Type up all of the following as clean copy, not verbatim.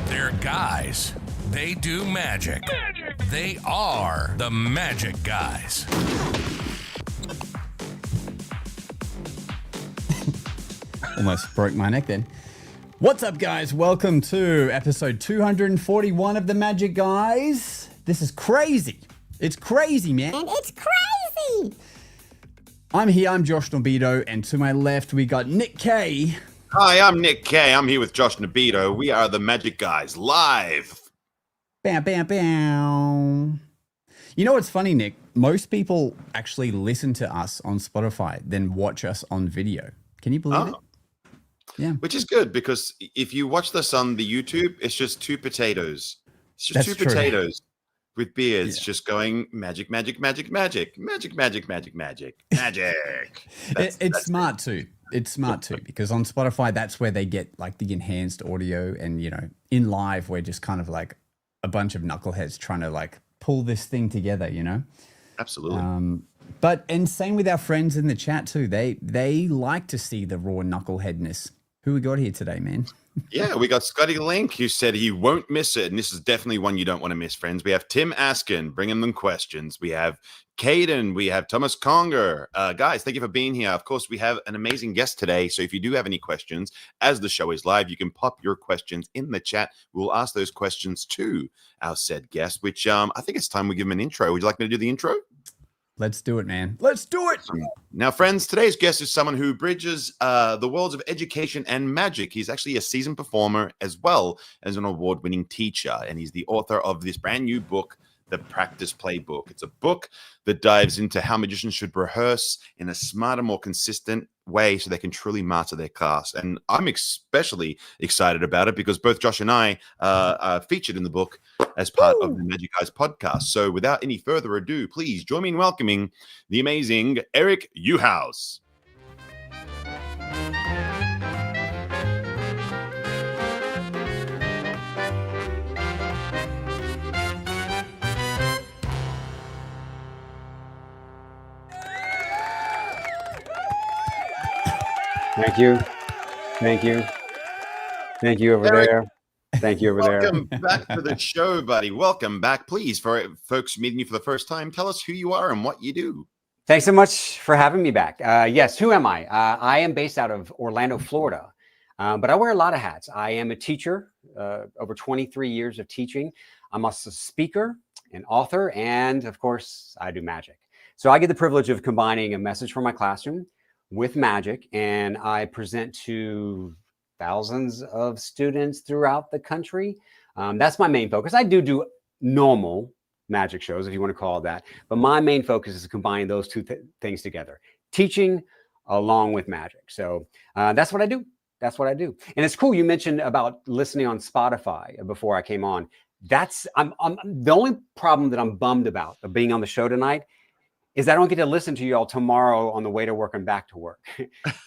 They're guys. They do magic. They are the Magic Guys. Almost broke my neck then. What's up, guys? Welcome to episode 241 of the Magic Guys. This is crazy. It's crazy, man. And it's crazy. I'm here. I'm Josh Norbito, and to my left we got Nick K. Hi, I'm Nick K. I'm here with Josh Norbito. We are the Magic Guys live. Bam, bam, bam. You know what's funny, Nick? Most people actually listen to us on Spotify than watch us on video. Can you believe it? Yeah. Which is good, because if you watch this on the YouTube, it's just two potatoes. It's just That's two true. Potatoes with beards, Yeah. just going magic, magic, magic, magic, magic, magic, magic, magic, magic. It's smart too. It's smart too, because on Spotify, that's where they get like the enhanced audio, and you know, in live, we're just kind of like a bunch of knuckleheads trying to like pull this thing together, you know? Absolutely. And same with our friends in the chat too. They like to see the raw knuckleheadness. Who we got here today, man? Yeah, we got Scotty Link, who said he won't miss it. And this is definitely one you don't want to miss, friends. We have Tim Askin bringing them questions. We have Caden. We have Thomas Conger. Guys, thank you for being here. Of course, we have an amazing guest today. So if you do have any questions, as the show is live, you can pop your questions in the chat. We'll ask those questions to our said guest, which I think it's time we give him an intro. Would you like me to do the intro? Let's do it, man. Let's do it. Now, friends, today's guest is someone who bridges the worlds of education and magic. He's actually a seasoned performer as well as an award-winning teacher, and he's the author of this brand new book, The Practice Playbook. It's a book that dives into how magicians should rehearse in a smarter, more consistent way so they can truly master their class. And I'm especially excited about it because both Josh and I are featured in the book as part of the Magic Guys podcast. So without any further ado, please join me in welcoming the amazing Eric Yuhasz. Thank you. Thank you. Thank you over Eric, there. Thank you over there. Welcome back to the show, buddy. Welcome back. Please, for folks meeting you for the first time, tell us who you are and what you do. Thanks so much for having me back. Yes, who am I? I am based out of Orlando, Florida, but I wear a lot of hats. I am a teacher, over 23 years of teaching. I'm also a speaker, an author, and of course, I do magic. So I get the privilege of combining a message from my classroom with magic, and I present to thousands of students throughout the country. That's my main focus. I do normal magic shows, if you want to call it that, but my main focus is combining those two things together, teaching along with magic. So that's what I do. That's what I do. And it's cool. You mentioned about listening on Spotify before I came on. I'm the only problem that I'm bummed about of being on the show tonight is I don't get to listen to you all tomorrow on the way to work and back to work,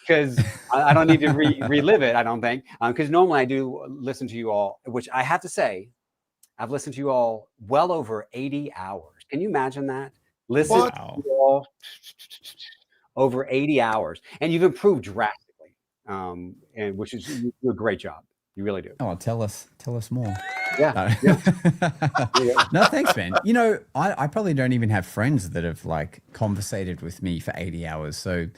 because I don't need to relive it, I don't think, because normally I do listen to you all, which I have to say, I've listened to you all well over 80 hours. Can you imagine that? Listen to you all over 80 hours, and you've improved drastically, and which is you do a great job. You really do. Oh, tell us more. Yeah. No, thanks, man. You know, I probably don't even have friends that have like conversated with me for 80 hours. So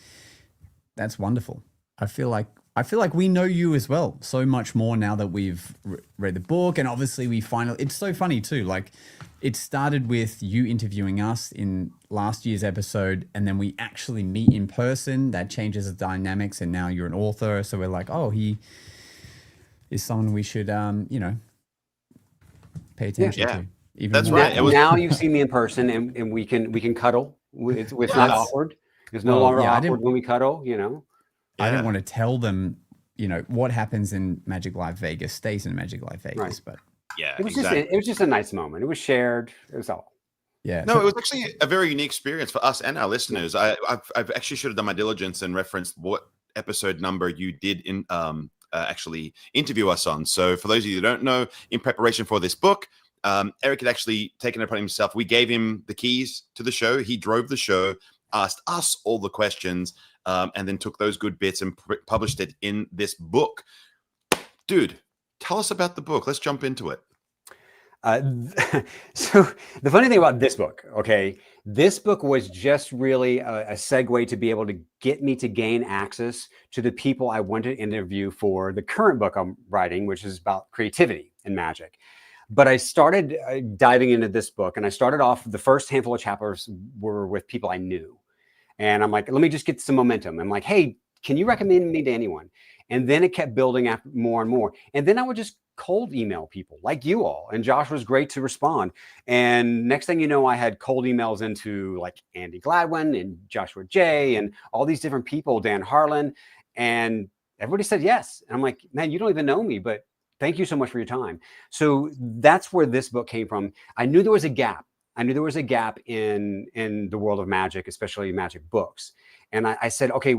that's wonderful. I feel like we know you as well so much more now that we've read the book. And obviously it's so funny too. Like it started with you interviewing us in last year's episode, and then we actually meet in person. That changes the dynamics. And now you're an author. So we're like, oh, he is someone we should, pay attention to. Even That's more. right. Now you've seen me in person, and we can cuddle. It's not awkward. It's no longer awkward when we cuddle. You know. I didn't want to tell them, you know, what happens in Magic Live Vegas stays in Magic Live Vegas, Right. but Yeah, It was exactly. just it was just a nice moment. It was shared. It was all. yeah. No, it was actually a very unique experience for us and our listeners. I've actually should have done my diligence and referenced what episode number you did in actually interview us on. So for those of you who don't know, in preparation for this book, Eric had actually taken it upon himself. We gave him the keys to the show. He drove the show, asked us all the questions, and then took those good bits and published it in this book. Dude, Tell us about the book. Let's jump into it. So the funny thing about this book, okay, this book was just really a segue to be able to get me to gain access to the people I wanted to interview for the current book I'm writing, which is about creativity and magic. But I started diving into this book, and I started off, the first handful of chapters were with people I knew. And I'm like, let me just get some momentum. I'm like, hey, can you recommend me to anyone? And then it kept building after more and more. And then I would just cold email people like you all. And Josh was great to respond. And next thing you know, I had cold emails into like Andy Gladwin and Joshua J and all these different people, Dan Harlan. And everybody said yes. And I'm like, man, you don't even know me, but thank you so much for your time. So that's where this book came from. I knew there was a gap. I knew there was a gap in the world of magic, especially magic books. And I said, okay,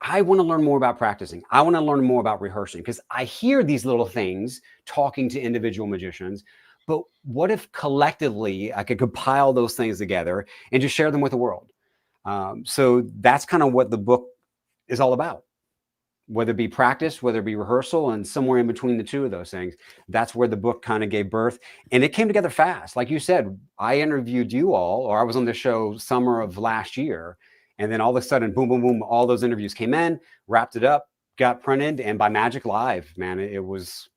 I want to learn more about practicing. I want to learn more about rehearsing, because I hear these little things talking to individual magicians, but what if collectively I could compile those things together and just share them with the world? So that's kind of what the book is all about. Whether it be practice, whether it be rehearsal, and somewhere in between the two of those things, that's where the book kind of gave birth. And it came together fast. Like you said, I interviewed you all, or I was on the show summer of last year. And then all of a sudden, boom, boom, boom, all those interviews came in, wrapped it up, got printed. And by magic live, man, it was,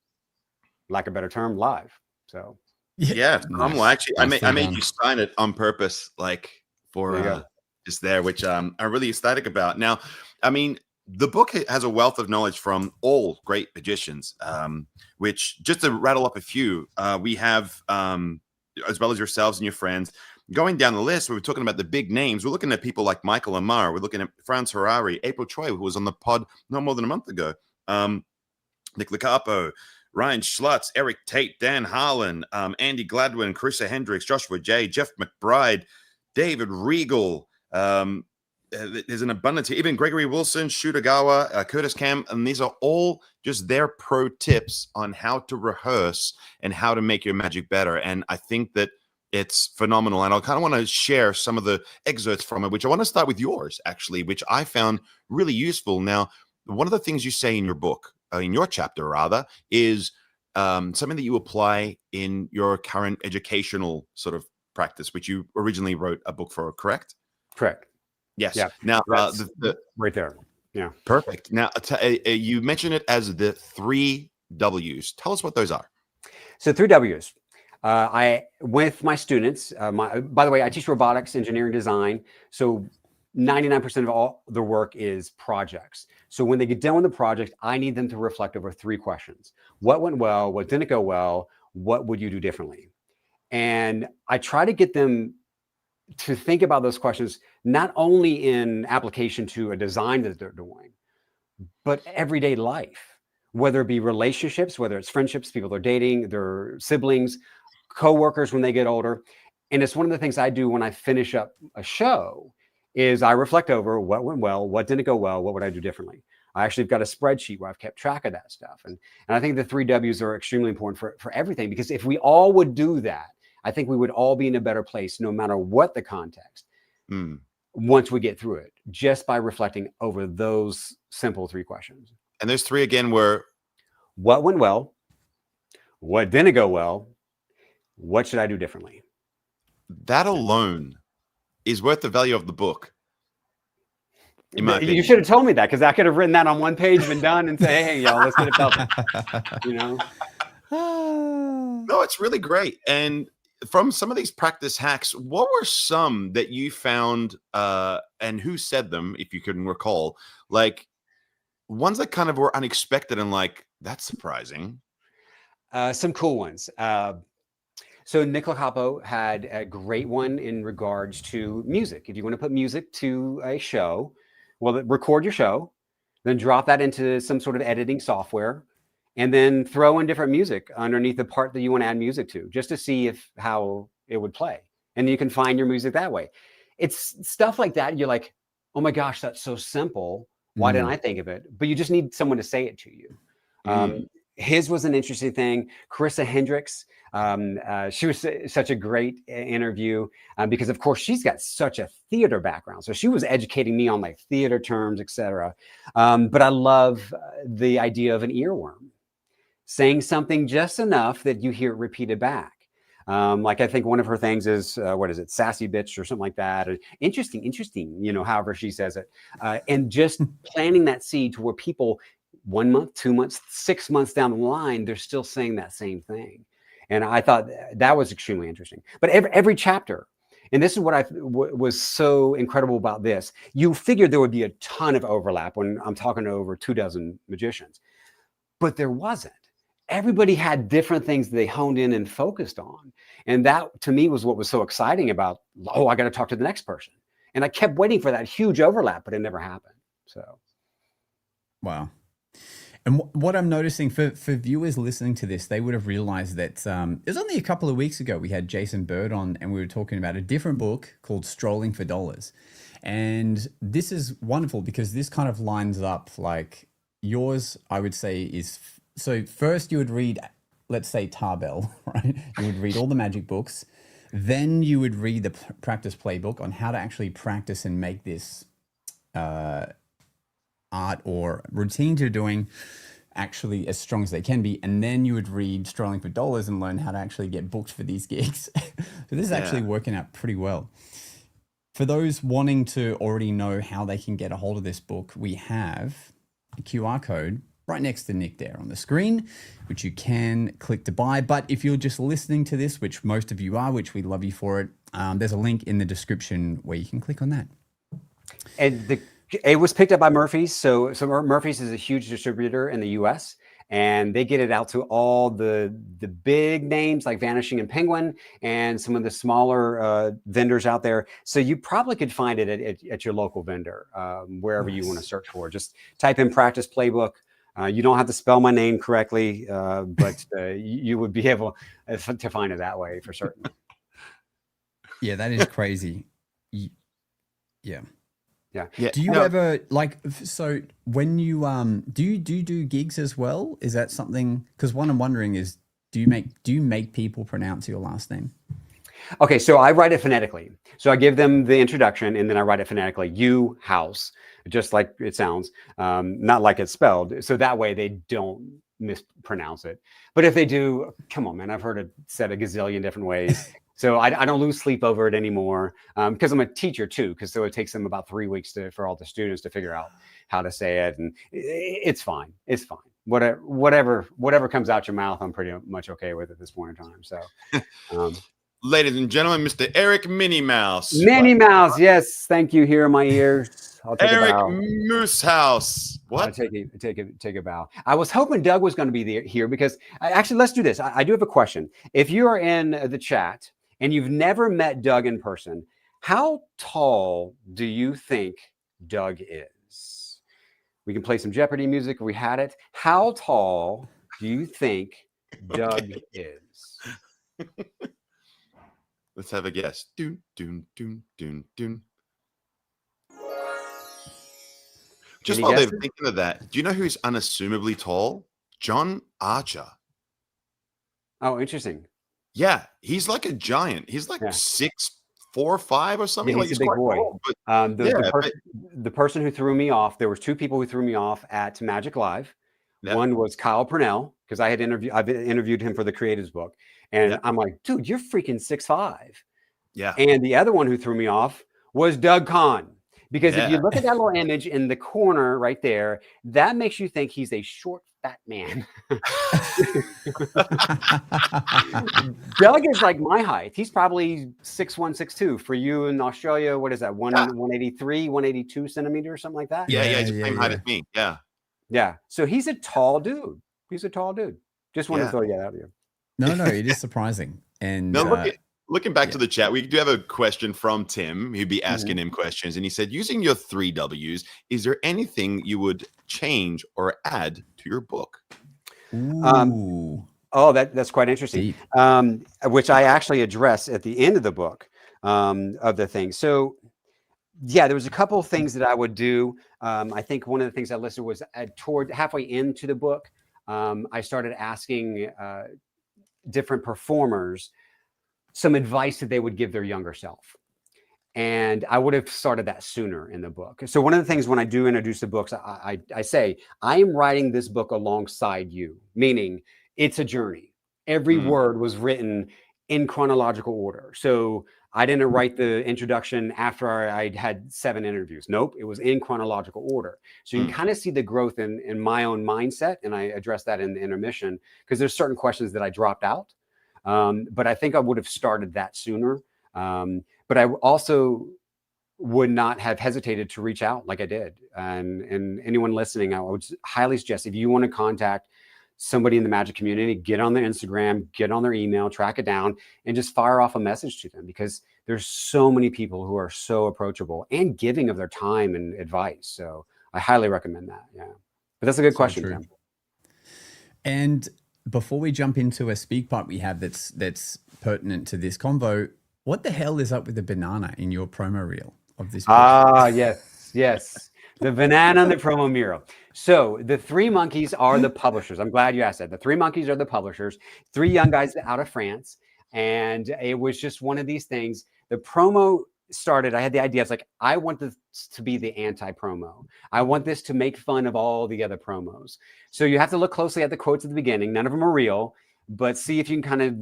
lack of a better term, live. So yeah, Nice. actually, I Nicely made done. you sign it on purpose, like for just there, which I'm really ecstatic about. Now, I mean, the book has a wealth of knowledge from all great magicians, which, just to rattle up a few, we have, as well as yourselves and your friends. Going down the list, we were talking about the big names. We're looking at people like Michael Amar. We're looking at Franz Harari, April Choi, who was on the pod not more than a month ago. Nick Licapo, Ryan Schlutz, Eric Tate, Dan Harlan, Andy Gladwin, Carissa Hendricks, Joshua J, Jeff McBride, David Regal. There's an abundance here. Even Gregory Wilson, Shutagawa, Curtis Cam, and these are all just their pro tips on how to rehearse and how to make your magic better. And I think that it's phenomenal. And I kind of want to share some of the excerpts from it, which I want to start with yours, actually, which I found really useful. Now, one of the things you say in your book, in your chapter rather, is something that you apply in your current educational sort of practice, which you originally wrote a book for, correct? Correct. Yes. Yeah. Now, right there. Yeah. Perfect. Now, you mentioned it as the 3 W's. Tell us what those are. So 3 W's. I, with my students, by the way, I teach robotics, engineering, design. So 99% of all the work is projects. So when they get done with the project, I need them to reflect over 3 questions. What went well? What didn't go well? What would you do differently? And I try to get them to think about those questions, not only in application to a design that they're doing, but everyday life, whether it be relationships, whether it's friendships, people they're dating, their siblings, coworkers when they get older. And it's one of the things I do when I finish up a show is I reflect over what went well, what didn't go well, what would I do differently. I actually have got a spreadsheet where I've kept track of that stuff. And I think the 3 W's are extremely important for everything, because if we all would do that, I think we would all be in a better place, no matter what the context, once we get through it, just by reflecting over those simple 3 questions. And those 3 again were? What went well? What didn't go well? What should I do differently? That alone is worth the value of the book. You should have told me that, because I could have written that on 1 page, been done, and say, hey, y'all, let's get it published. You know? No, it's really great. And from some of these practice hacks, what were some that you found, and who said them, if you can recall, like ones that kind of were unexpected and like, that's surprising? Some cool ones. So Nick Licapo had a great one in regards to music. If you want to put music to a show, well, record your show, then drop that into some sort of editing software, and then throw in different music underneath the part that you want to add music to, just to see how it would play. And you can find your music that way. It's stuff like that. You're like, oh my gosh, that's so simple. Why didn't I think of it? But you just need someone to say it to you. His was an interesting thing. Carissa Hendricks, she was such a great interview because, of course, she's got such a theater background. So she was educating me on like theater terms, etc. But I love the idea of an earworm. saying something just enough that you hear it repeated back. Like I think one of her things is, what is it? Sassy bitch or something like that. Or interesting, however she says it. And just planting that seed to where people 1 month, 2 months, 6 months down the line, they're still saying that same thing. And I thought that was extremely interesting. But every chapter, and this is what was so incredible about this, you figured there would be a ton of overlap when I'm talking to over 24 magicians, but there wasn't. Everybody had different things they honed in and focused on. And that to me was what was so exciting about, oh, I got to talk to the next person. And I kept waiting for that huge overlap, but it never happened. So. Wow. And what I'm noticing for viewers listening to this, they would have realized that it was only a couple of weeks ago we had Jason Bird on and we were talking about a different book called Strolling for Dollars. And this is wonderful because this kind of lines up like yours, I would say, is... So first you would read, let's say, Tarbell, right? You would read all the magic books. Then you would read the Practice Playbook on how to actually practice and make this art or routine you're doing actually as strong as they can be. And then you would read Strolling for Dollars and learn how to actually get booked for these gigs. So this is actually working out pretty well. For those wanting to already know how they can get a hold of this book, we have a QR code right next to Nick there on the screen, which you can click to buy. But if you're just listening to this, which most of you are, which we love you for it, there's a link in the description where you can click on that. And it was picked up by Murphy's. So Murphy's is a huge distributor in the US, and they get it out to all the big names like Vanishing and Penguin and some of the smaller vendors out there. So you probably could find it at your local vendor, wherever you want to search for. Just type in Practice Playbook. You don't have to spell my name correctly, but you would be able to find it that way for certain. Yeah, that is crazy. Yeah. Yeah. Do you ever so when you do you do gigs as well? Is that something? Because what I'm wondering is, do you make people pronounce your last name? Okay, so I write it phonetically. So I give them the introduction and then I write it phonetically. Yuhasz, just like it sounds, not like it's spelled. So that way they don't mispronounce it. But if they do, come on, man, I've heard it said a gazillion different ways. So I don't lose sleep over it anymore, because I'm a teacher too. So it takes them about 3 weeks for all the students to figure out how to say it, and it's fine. It's fine. Whatever comes out your mouth, I'm pretty much okay with at this point in time. So, ladies and gentlemen, Mr. Eric Minnie Mouse. Minnie Mouse, yes, thank you. Here in my ears. I'll take Eric a bow. Moosehouse. What? I'll take a bow. I was hoping Doug was going to be here because actually, let's do this. I do have a question. If you are in the chat and you've never met Doug in person, how tall do you think Doug is? We can play some Jeopardy music. We had it. How tall do you think Doug is? Let's have a guess. Doon, doon, doon, doon, doon. Just while they're thinking of that, do you know who's unassumably tall? John Archer. Oh, interesting. Yeah, he's like a giant. He's like 6'4" or 5" or something. Yeah, he's a big quite boy. tall, but The person who threw me off, there was 2 people who threw me off at Magic Live. Yeah. One was Kyle Purnell, because I've interviewed him for the Creatives book. And I'm like, dude, you're freaking 6'5". Yeah. And the other one who threw me off was Doug Kahn. Because if you look at that little image in the corner right there, that makes you think he's a short, fat man. Doug is like my height. He's probably 6'1", 6'2". For you in Australia, what is that? 183, 182 centimeters, something like that? Yeah, he's the same height as me. Yeah. Yeah. So he's a tall dude. Just want to throw that out there. No, it is surprising. And no, looking back to the chat, we do have a question from Tim, who'd be asking him questions. And he said, using your 3 W's, is there anything you would change or add to your book? That's quite interesting. Which I actually address at the end of the book, of the thing. So yeah, there was a couple of things that I would do. I think one of the things I listed was toward halfway into the book, I started asking different performers some advice that they would give their younger self. And I would have started that sooner in the book. So one of the things when I do introduce the books, I say, I am writing this book alongside you, meaning it's a journey. Every word was written in chronological order. So I didn't write the introduction after I had 7 interviews. Nope, it was in chronological order. So you can kind of see the growth in my own mindset. And I address that in the intermission because there's certain questions that I dropped out. But I think I would have started that sooner. But I also would not have hesitated to reach out like I did. And anyone listening, I would highly suggest if you want to contact somebody in the magic community, get on their Instagram, get on their email, track it down, and just fire off a message to them because there's so many people who are so approachable and giving of their time and advice. So I highly recommend that. Yeah. But that's a good question, Tim. And before we jump into a speak part we have that's pertinent to this convo, what the hell is up with the banana in your promo reel of this book? Yes. The banana on the promo mural. So the 3 monkeys are the publishers. I'm glad you asked that. The 3 monkeys are the publishers, 3 young guys out of France. And it was just one of these things. The promo started, I had the idea. It's like, I want this to be the anti-promo. I want this to make fun of all the other promos. So you have to look closely at the quotes at the beginning. None of them are real, but see if you can kind of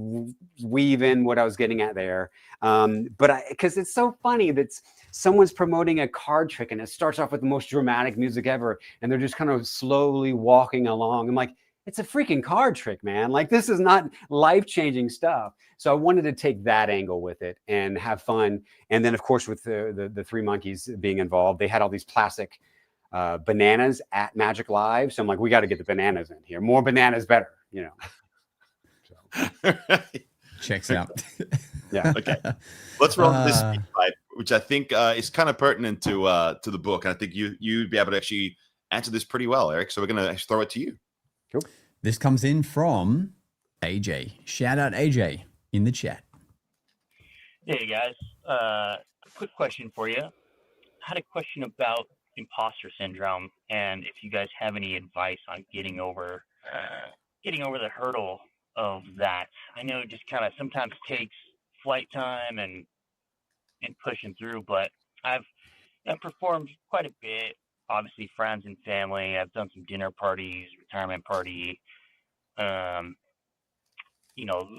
weave in what I was getting at there. Because it's so funny that someone's promoting a card trick and it starts off with the most dramatic music ever. And they're just kind of slowly walking along. I'm like, it's a freaking card trick, man. Like, this is not life-changing stuff. So I wanted to take that angle with it and have fun. And then, of course, with the 3 monkeys being involved, they had all these plastic bananas at Magic Live. So I'm like, we got to get the bananas in here. More bananas, better, you know. So. Checks out. Yeah. Okay. Let's roll this speed pipe, which I think is kind of pertinent to the book. And I think you'd be able to actually answer this pretty well, Eric. So we're going to throw it to you. Cool. This comes in from AJ. Shout out AJ in the chat. Hey guys, quick question for you. I had a question about imposter syndrome, and if you guys have any advice on getting over the hurdle of that. I know it just kind of sometimes takes flight time and pushing through, but I've performed quite a bit. Obviously, friends and family. I've done some dinner parties, retirement party.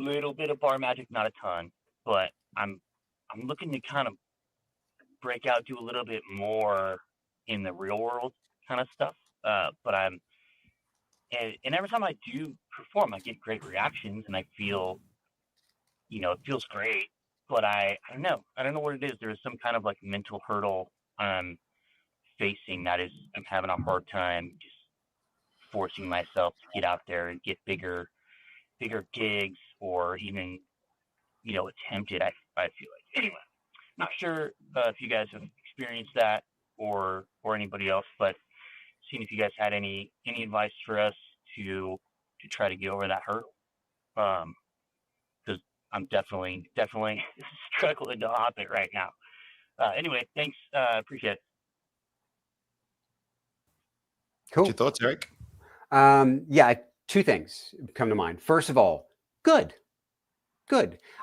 Little bit of bar magic, not a ton, but I'm looking to kind of break out, do a little bit more in the real world kind of stuff. And every time I do perform, I get great reactions, and I feel, it feels great. But I don't know what it is. There's some kind of like mental hurdle I'm facing that is I'm having a hard time just forcing myself to get out there and get bigger gigs, or even attempt it. I feel like, anyway, not sure if you guys have experienced that or anybody else, but seeing if you guys had any advice for us to try to get over that hurdle, because I'm definitely struggling to hop it right now. Anyway, thanks. Appreciate it. Cool. What's your thoughts, Eric? Yeah, 2 things come to mind. First of all, good.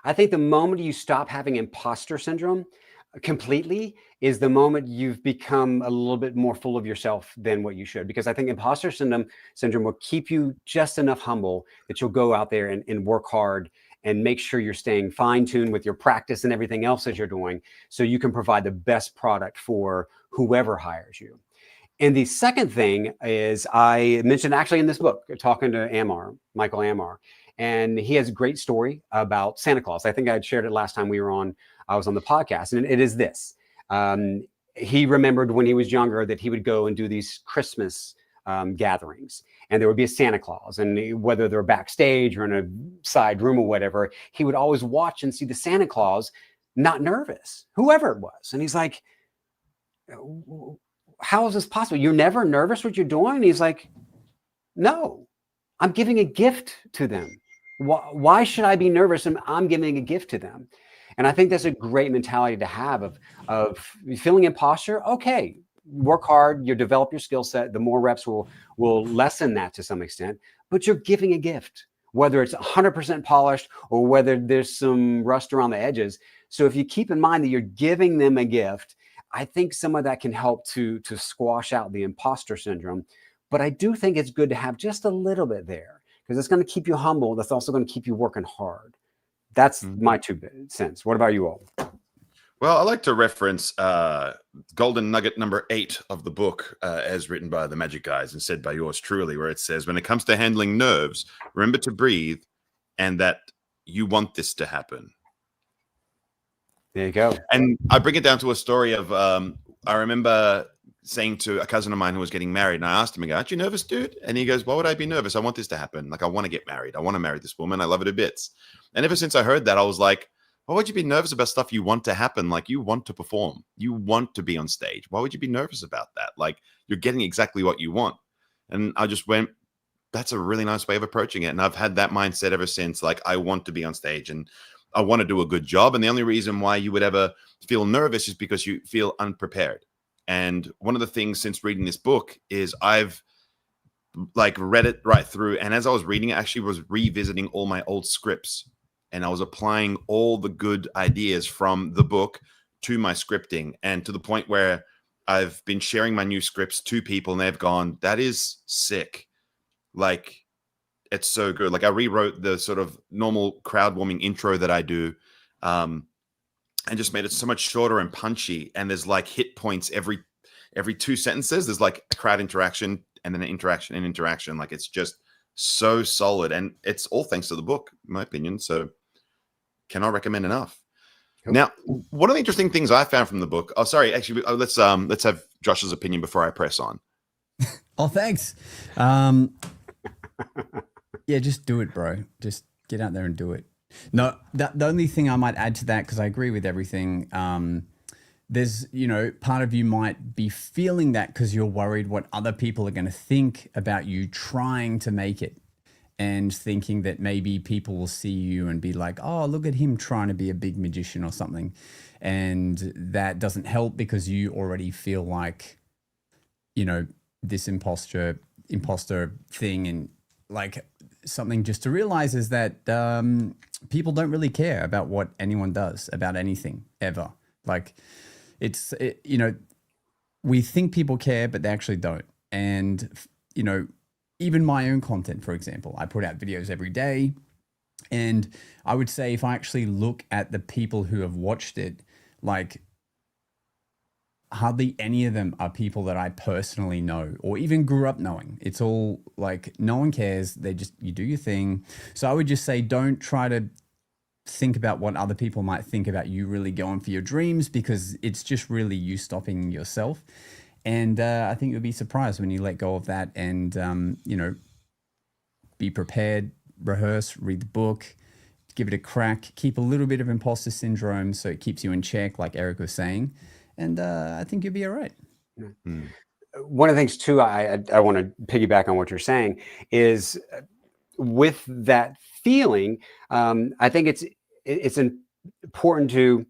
I think the moment you stop having imposter syndrome completely is the moment you've become a little bit more full of yourself than what you should. Because I think imposter syndrome will keep you just enough humble that you'll go out there and work hard and make sure you're staying fine-tuned with your practice and everything else that you're doing so you can provide the best product for whoever hires you. And the second thing is, I mentioned actually in this book, talking to Michael Amar, and he has a great story about Santa Claus. I think I had shared it last time I was on the podcast, and it is this. He remembered when he was younger that he would go and do these Christmas gatherings, and there would be a Santa Claus, and whether they're backstage or in a side room or whatever, he would always watch and see the Santa Claus not nervous, whoever it was. And he's like, how is this possible? You're never nervous what you're doing? And he's like, no, I'm giving a gift to them. Why should I be nervous? I'm giving a gift to them. And I think that's a great mentality to have of feeling imposter. Okay, work hard, you develop your skill set. The more reps will lessen that to some extent, but you're giving a gift, whether it's 100% polished or whether there's some rust around the edges. So if you keep in mind that you're giving them a gift, I think some of that can help to squash out the imposter syndrome. But I do think it's good to have just a little bit there, because it's going to keep you humble. That's also going to keep you working hard. That's my 2 cents. What about you all? Well, I like to reference golden nugget number 8 of the book, as written by the Magic Guys and said by yours truly, where it says, when it comes to handling nerves, remember to breathe and that you want this to happen. There you go. And I bring it down to a story of, I remember saying to a cousin of mine who was getting married, and I asked him, aren't you nervous, dude? And he goes, why would I be nervous? I want this to happen. Like, I want to get married. I want to marry this woman. I love her to bits. And ever since I heard that, I was like, why would you be nervous about stuff you want to happen? Like, you want to perform. You want to be on stage. Why would you be nervous about that? Like, you're getting exactly what you want. And I just went, that's a really nice way of approaching it. And I've had that mindset ever since. Like, I want to be on stage and I want to do a good job. And the only reason why you would ever feel nervous is because you feel unprepared. And one of the things since reading this book is I've like read it right through. And as I was reading it, I actually was revisiting all my old scripts. And I was applying all the good ideas from the book to my scripting, and to the point where I've been sharing my new scripts to people and they've gone, that is sick. Like, it's so good. Like, I rewrote the sort of normal crowd warming intro that I do, and just made it so much shorter and punchy. And there's like hit points every 2 sentences. There's like a crowd interaction and then an interaction and interaction. Like, it's just so solid. And it's all thanks to the book, in my opinion. So cannot recommend enough. Cool. Now, one of the interesting things I found from the book. Oh, sorry. Actually, let's have Josh's opinion before I press on. Oh, thanks. Yeah, just do it, bro. Just get out there and do it. No, the only thing I might add to that, because I agree with everything. There's, part of you might be feeling that because you're worried what other people are going to think about you trying to make it. And thinking that maybe people will see you and be like, oh, look at him trying to be a big magician or something. And that doesn't help because you already feel like, this imposter thing. And like, something just to realize is that people don't really care about what anyone does, about anything ever. Like, we think people care, but they actually don't. And, even my own content, for example, I put out videos every day. And I would say if I actually look at the people who have watched it, like, hardly any of them are people that I personally know or even grew up knowing. It's all like, no one cares. You do your thing. So I would just say, don't try to think about what other people might think about you really going for your dreams, because it's just really you stopping yourself. And I think you'll be surprised when you let go of that and, be prepared, rehearse, read the book, give it a crack, keep a little bit of imposter syndrome so it keeps you in check, like Eric was saying. And I think you'll be all right. Mm. One of the things, too, I want to piggyback on what you're saying is with that feeling, I think it's important to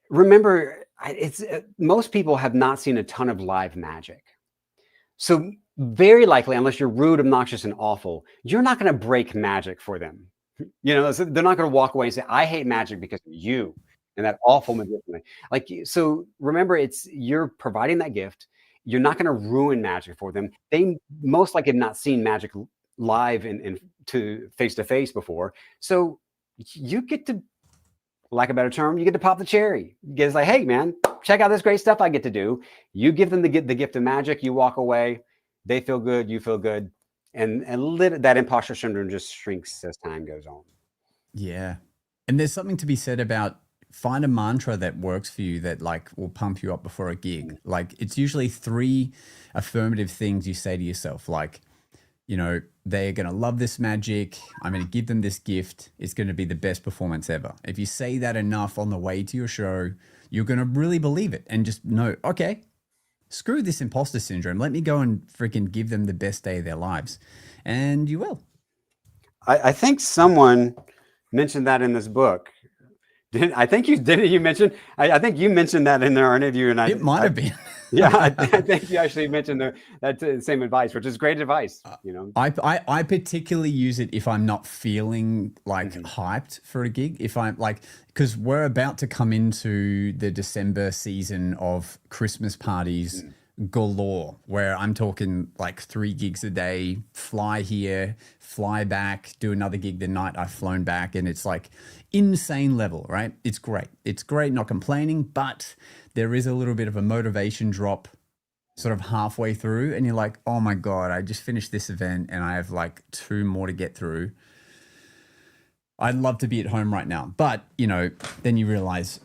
remember. Most people have not seen a ton of live magic. So very likely, unless you're rude, obnoxious, and awful, you're not going to break magic for them. So they're not going to walk away and say, I hate magic because of you and that awful magician. Like, so remember, you're providing that gift. You're not going to ruin magic for them. They most likely have not seen magic live and to face before. So you get to, like a better term, you get to pop the cherry. It's like, hey, man, check out this great stuff I get to do. You give them the gift of magic. You walk away. They feel good. You feel good. And that imposter syndrome just shrinks as time goes on. Yeah. And there's something to be said about find a mantra that works for you that like will pump you up before a gig. Like, it's usually 3 affirmative things you say to yourself. Like, they're going to love this magic. I'm going to give them this gift. It's going to be the best performance ever. If you say that enough on the way to your show, you're going to really believe it and just know, okay, screw this imposter syndrome. Let me go and freaking give them the best day of their lives. And you will. I think someone mentioned that in this book. I think you mentioned that in our interview. And it might have been. Yeah, I think you actually mentioned that same advice, which is great advice. You know, I particularly use it if I'm not feeling like Mm-hmm. hyped for a gig. If I'm like, because we're about to come into the December season of Christmas parties galore, where I'm talking like 3 gigs a day, fly here, fly back, do another gig the night I've flown back. And it's like insane level, right? It's great. It's great, not complaining, but there is a little bit of a motivation drop sort of halfway through, and you're like, oh my God, I just finished this event and I have like 2 more to get through. I'd love to be at home right now. But, you know, then you realize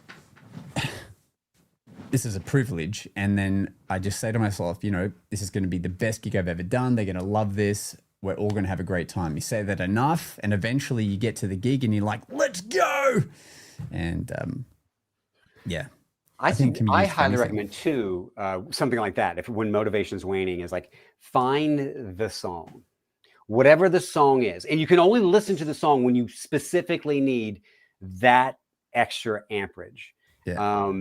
this is a privilege. And then I just say to myself, you know, this is going to be the best gig I've ever done. They're going to love this. We're all going to have a great time. You say that enough, and eventually you get to the gig and you're like, let's go. And yeah. I think can be I used for highly anything. recommend too something like that. If when motivation's waning, is like find the song, whatever the song is, and you can only listen to the song when you specifically need that extra amperage. Yeah.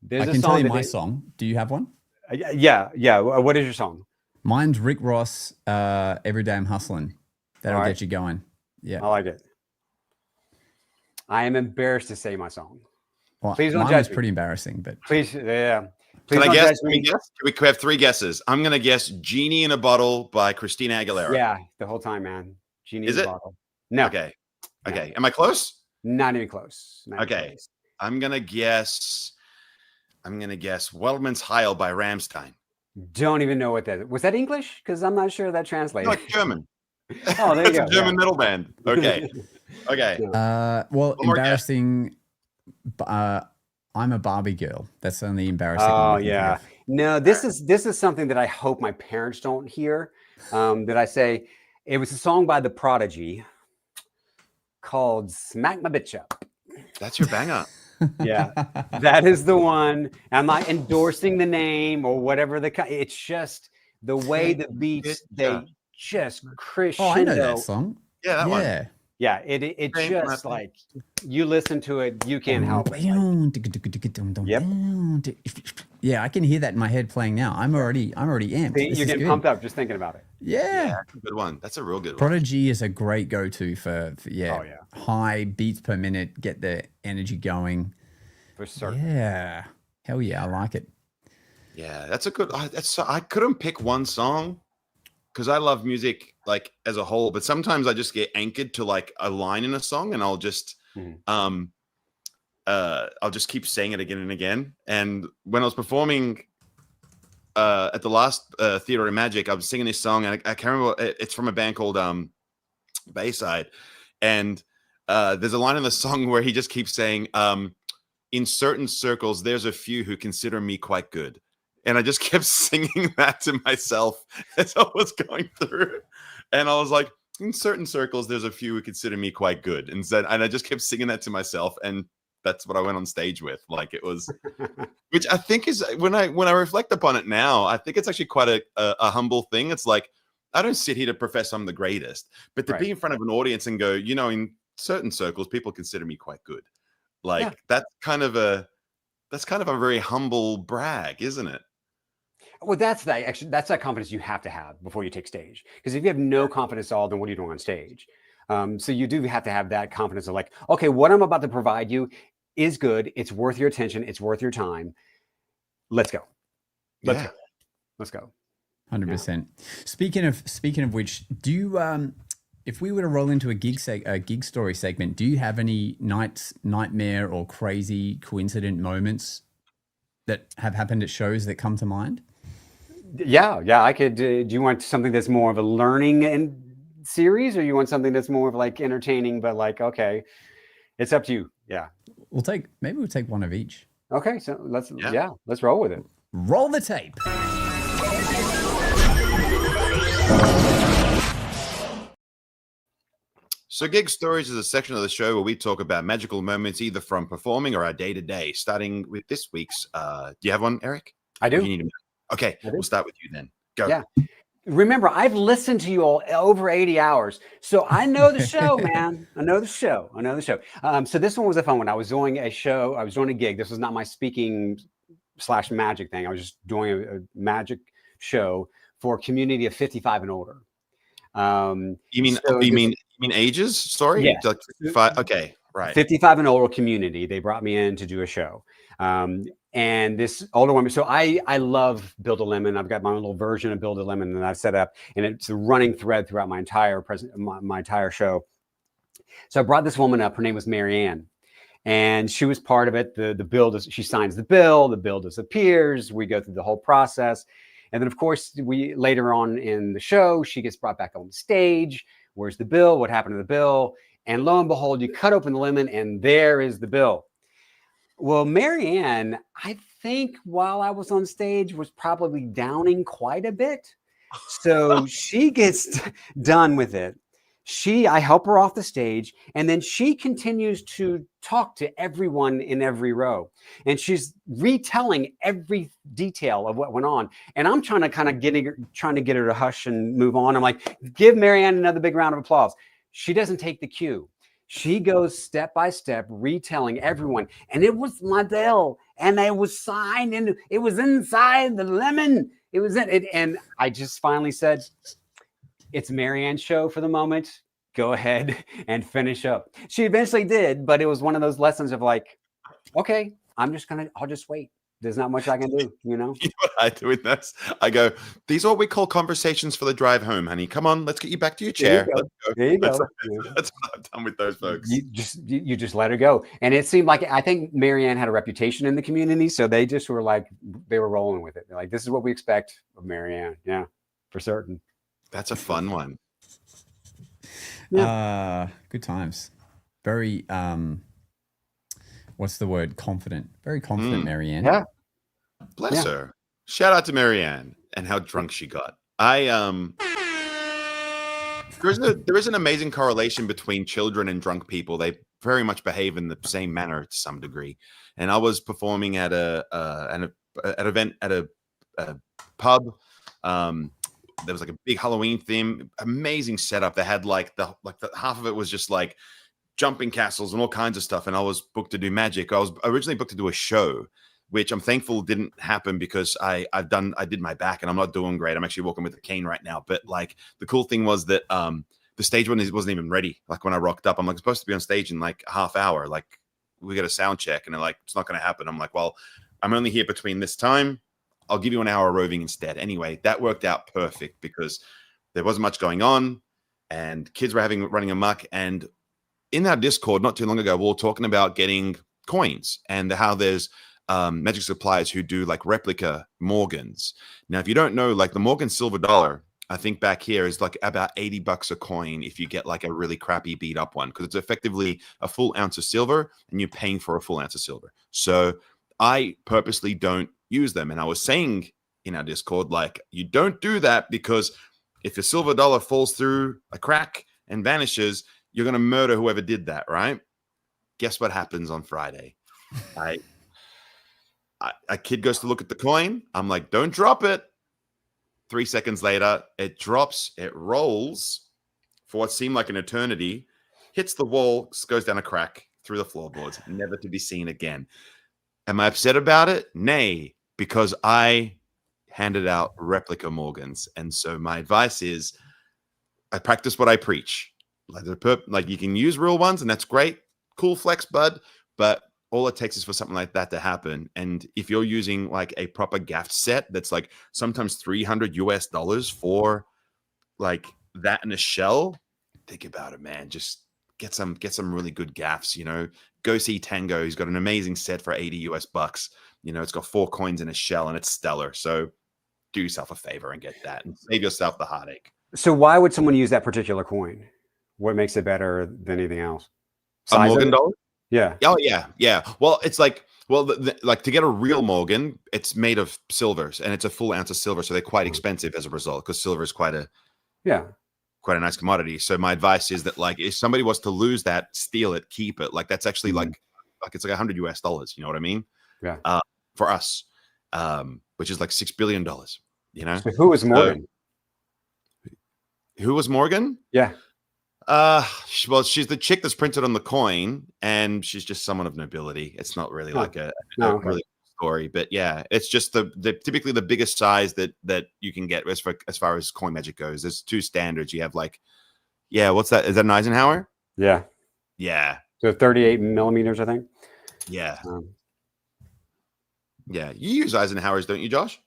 There's I a can song tell you that my song. Do you have one? yeah. What is your song? Mine's Rick Ross, Every Day I'm Hustling. That'll All right. get you going. Yeah. I like it. I am embarrassed to say my song. Well, Please don't mine judge was me. pretty embarrassing, but Please, yeah. Can Please I don't guess? judge Can we me. guess? We have 3 guesses. I'm gonna guess "Genie in a Bottle" by Christina Aguilera. Yeah, the whole time, man. Genie Is in a it? bottle. No. Okay. No. Okay. Am I close? Not even close. Not even Okay. close. I'm gonna guess "Wellman's Heil" by Rammstein. Don't even know what that is. Was that English? Because I'm not sure that translates. Like German. Oh, there you It's go. a German yeah. metal band. Okay. Okay. Yeah. well, One more guess. embarrassing. I'm a Barbie girl. That's the only embarrassing. Oh one I can think yeah. of. No, this is something that I hope my parents don't hear. That I say it was a song by The Prodigy called "Smack My Bitch Up." That's your banger. Yeah, that is the one. I'm not endorsing the name or whatever it's just the way the beats they just crescendo. Oh, I know that song. Yeah, that one. Yeah. Yeah, it Same just one. like you listen to it, you can't help it. Yep. Yeah, I can hear that in my head playing now. I'm already amped. See, This you're is getting good. pumped up just thinking about it. Yeah. That's a good one. That's a real good one. Prodigy is a great go-to for Oh yeah, high beats per minute, get the energy going. for certain. Yeah. Hell yeah, I like it. Yeah, that's a good. I couldn't pick one song because I love music like as a whole, but sometimes I just get anchored to like a line in a song, and I'll just keep saying it again and again. And when I was performing at the last Theater of Magic, I was singing this song, and I can't remember. It's from a band called Bayside, and there's a line in the song where he just keeps saying, "In certain circles, there's a few who consider me quite good." And I just kept singing that to myself as I was going through. And I was like, in certain circles, there's a few who consider me quite good. And I just kept singing that to myself. And that's what I went on stage with. Like it was, which I think is when I reflect upon it now, I think it's actually quite a humble thing. It's like, I don't sit here to profess I'm the greatest, but to be in front of an audience and go, you know, in certain circles, people consider me quite good. Like that's kind of a very humble brag, isn't it? Well, that's that confidence you have to have before you take stage. Because if you have no confidence at all, then what are you doing on stage? So you do have to have that confidence of like, okay, what I'm about to provide you is good. It's worth your attention. It's worth your time. Let's go. Let's go. 100%. Speaking of which, do you if we were to roll into a gig story segment, do you have any nightmare or crazy coincident moments that have happened at shows that come to mind? Yeah. I could. Do you want something that's more of a learning series, or you want something that's more of like entertaining, but like, okay, it's up to you. Yeah. We'll take one of each. Okay. So let's roll with it. Roll the tape. So Gig Stories is a section of the show where we talk about magical moments either from performing or our day-to-day, starting with this week's. Do you have one, Eric? I do. You need okay, we'll start with you then. Go. Yeah. Remember, I've listened to you all over 80 hours. So I know the show, man. I know the show. So this one was a fun one. I was doing a show. I was doing a gig. This was not my speaking / magic thing. I was just doing a magic show for a community of 55 and older. You mean ages? Sorry. Yeah. Like 55? Okay. Right. 55 and older community. They brought me in to do a show. And this older woman, so I love Build a Lemon. I've got my own little version of Build a Lemon that I've set up, and it's a running thread throughout my entire my entire show. So I brought this woman up. Her name was Marianne, and she was part of it. The bill does, she signs the bill disappears. We go through the whole process. And then, of course, later on in the show, she gets brought back on the stage. Where's the bill? What happened to the bill? And lo and behold, you cut open the lemon, and there is the bill. Well, Marianne, I think while I was on stage, was probably downing quite a bit. So she gets done with it. I help her off the stage, and then she continues to talk to everyone in every row. And she's retelling every detail of what went on. And I'm trying to get her to hush and move on. I'm like, give Marianne another big round of applause. She doesn't take the cue. She goes step by step, retelling everyone. And it was my bill, and it was signed, and it was inside the lemon. It was in it. And I just finally said, it's Marianne's show for the moment. Go ahead and finish up. She eventually did, but it was one of those lessons of like, okay, I'll just wait. There's not much I can do, you know? You know what I do with this? I go, these are what we call conversations for the drive home, honey. Come on, let's get you back to your chair. There you go. That's what I've done with those folks. You just let her go. And it seemed like, I think Marianne had a reputation in the community. So they just were like, they were rolling with it. They're like, this is what we expect of Marianne. Yeah, for certain. That's a fun one. Good times. Very, what's the word? Confident. Very confident, Marianne. Yeah. Bless her. Shout out to Marianne and how drunk she got. There is an amazing correlation between children and drunk people. They very much behave in the same manner to some degree. And I was performing at an event at a pub. There was like a big Halloween theme, amazing setup. They had like the half of it was just like jumping castles and all kinds of stuff. And I was booked to do magic. I was originally booked to do a show, which I'm thankful didn't happen because I did my back and I'm not doing great. I'm actually walking with a cane right now. But like the cool thing was that the stage wasn't even ready. Like when I rocked up, I'm like supposed to be on stage in like a half hour. Like we got a sound check and they're like, it's not going to happen. I'm like, well, I'm only here between this time. I'll give you an hour roving instead. Anyway, that worked out perfect because there wasn't much going on and kids were running amok. And in our Discord not too long ago, we were talking about getting coins and how there's magic suppliers who do like replica Morgans. Now, if you don't know, like the Morgan silver dollar, I think back here is like about $80 a coin if you get like a really crappy beat up one, because it's effectively a full ounce of silver and you're paying for a full ounce of silver. So I purposely don't use them. And I was saying in our Discord, like, you don't do that because if a silver dollar falls through a crack and vanishes, you're going to murder whoever did that, right? Guess what happens on Friday? A kid goes to look at the coin. I'm like, don't drop it. 3 seconds later, it drops, it rolls for what seemed like an eternity, hits the wall, goes down a crack through the floorboards, never to be seen again. Am I upset about it? Nay, because I handed out replica Morgans. And so my advice is I practice what I preach. Like you can use real ones and that's great. Cool flex, bud. But all it takes is for something like that to happen. And if you're using like a proper gaff set, that's like sometimes $300 for like that in a shell, think about it, man. Just get some really good gaffs, you know. Go see Tango. He's got an amazing set for $80. You know, it's got 4 coins in a shell and it's stellar. So do yourself a favor and get that and save yourself the heartache. So why would someone use that particular coin? What makes it better than anything else? A Morgan dollar? Yeah. Oh, yeah. Well, it's like, like to get a real Morgan, it's made of silvers and it's a full ounce of silver. So they're quite expensive as a result because silver is quite a nice commodity. So my advice is that like, if somebody was to lose that, steal it, keep it. Like that's actually like it's like $100. You know what I mean? Yeah. For us, which is like $6 billion, you know? So who was Morgan? Who was Morgan? Yeah. Well, she's the chick that's printed on the coin, and she's just someone of nobility. It's not really like a really story, but yeah, it's just the typically the biggest size that you can get as far as coin magic goes. There's two standards. You have like, what's that? Is that an Eisenhower? Yeah. Yeah. So 38 millimeters, I think. Yeah. Yeah. You use Eisenhowers, don't you, Josh?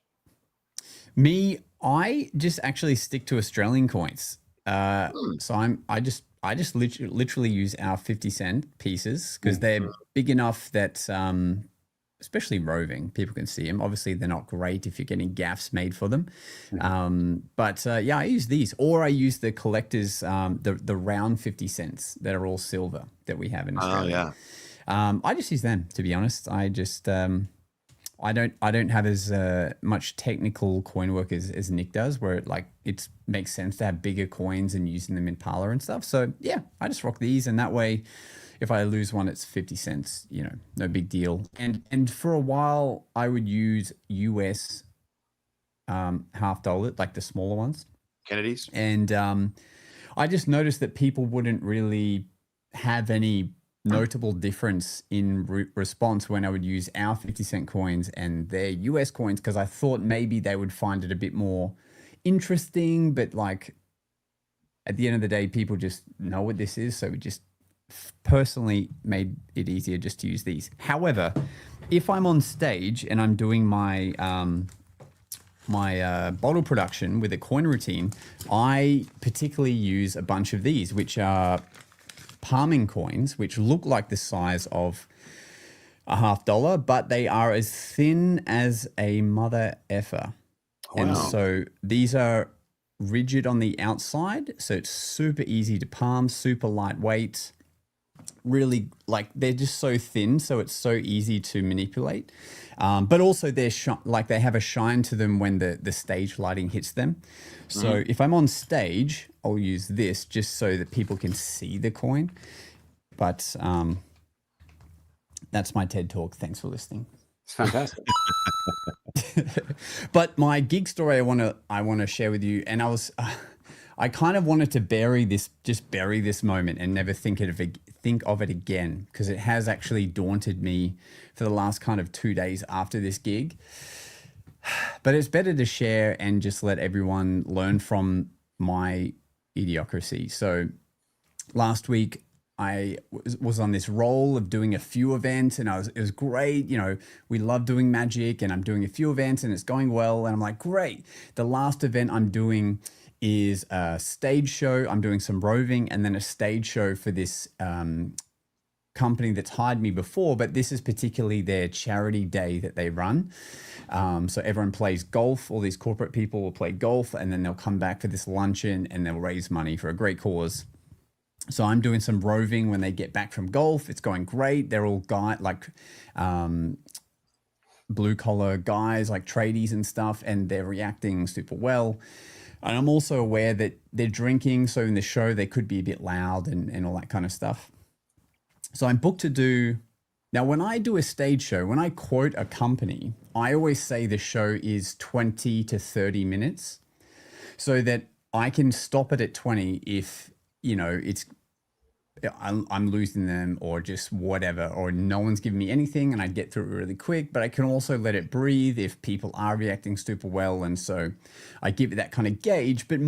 Me, I just actually stick to Australian coins. So I just literally use our 50-cent pieces because they're big enough that, especially roving, people can see them. Obviously, they're not great if you're getting gaffs made for them. But I use these, or I use the collectors, the round 50 cents that are all silver that we have in Australia. I just use them, to be honest. I just I don't have as much technical coin work as Nick does, where it makes sense to have bigger coins and using them in parlor and stuff. So yeah, I just rock these, and that way, if I lose one, it's 50 cents. No big deal. And for a while, I would use US $half, like the smaller ones, Kennedy's. and I just noticed that people wouldn't really have any notable difference in response when I would use our 50-cent coins and their US coins, because I thought maybe they would find it a bit more interesting, but like at the end of the day, people just know what this is. So we just personally made it easier just to use these. However, if I'm on stage and I'm doing my bottle production with a coin routine, I particularly use a bunch of these, which are palming coins, which look like the size of a $half, but they are as thin as a mother effer. Wow. And so these are rigid on the outside, so it's super easy to palm, super lightweight. Really, like, they're just so thin, so it's so easy to manipulate. But also they're they have a shine to them when the stage lighting hits them. So if I'm on stage, I'll use this just so that people can see the coin. But that's my TED Talk. Thanks for listening. It's fantastic. But my gig story I want to share with you, and I kind of wanted to bury this moment and never think of it again, because it has actually daunted me for the last kind of 2 days after this gig. But it's better to share and just let everyone learn from my idiocracy. So last week I was on this roll of doing a few events, and it was great. We love doing magic, and I'm doing a few events and it's going well. And I'm like, great. The last event I'm doing is a stage show. I'm doing some roving and then a stage show for this company that's hired me before, but this is particularly their charity day that they run. So everyone plays golf. All these corporate people will play golf, and then they'll come back for this luncheon and they'll raise money for a great cause. So I'm doing some roving when they get back from golf. It's going great. They're all blue collar guys, like tradies and stuff, and they're reacting super well. And I'm also aware that they're drinking, so in the show they could be a bit loud and all that kind of stuff. So I'm booked to do... Now, when I do a stage show, when I quote a company, I always say the show is 20 to 30 minutes so that I can stop it at 20 if, I'm losing them or just whatever, or no one's giving me anything and I get through it really quick. But I can also let it breathe if people are reacting super well. And so I give it that kind of gauge. But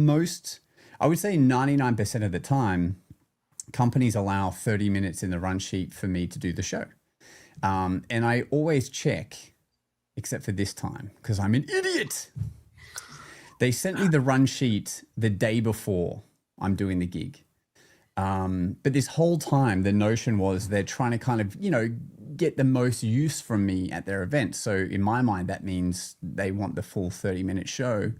I would say 99% of the time, companies allow 30 minutes in the run sheet for me to do the show. And I always check, except for this time, because I'm an idiot. They sent me the run sheet the day before I'm doing the gig. But this whole time, the notion was they're trying to kind of, get the most use from me at their event. So in my mind, that means they want the full 30-minute show.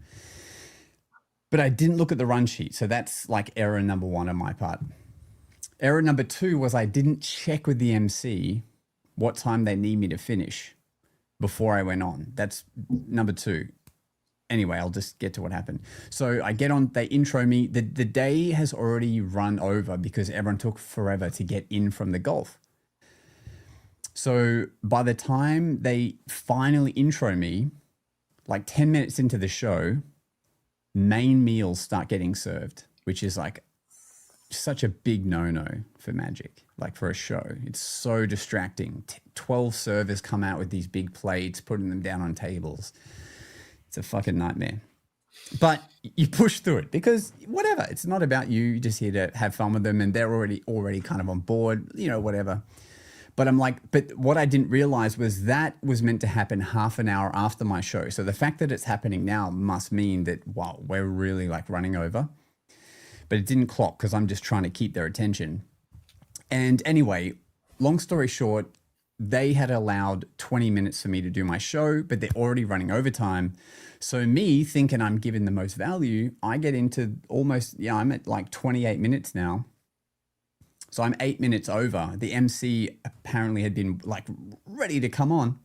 But I didn't look at the run sheet. So that's like error number one on my part. Error number two was I didn't check with the MC what time they need me to finish before I went on. That's number two. Anyway, I'll just get to what happened. So I get on, they intro me. The day has already run over because everyone took forever to get in from the golf. So by the time they finally intro me, like 10 minutes into the show, main meals start getting served, which is like such a big no-no for magic, like for a show. It's so distracting. 12 servers come out with these big plates, putting them down on tables. It's a fucking nightmare. But you push through it because whatever, it's not about you. You're just here to have fun with them, and they're already kind of on board, you know, whatever. But I'm like, but what I didn't realize was that was meant to happen half an hour after my show. So the fact that it's happening now must mean that, wow, we're really like running over. But it didn't clock because I'm just trying to keep their attention. And anyway, long story short, they had allowed 20 minutes for me to do my show, but they're already running overtime. So me thinking I'm giving the most value, I get into almost, I'm at like 28 minutes now. So I'm 8 minutes over. The MC apparently had been like ready to come on.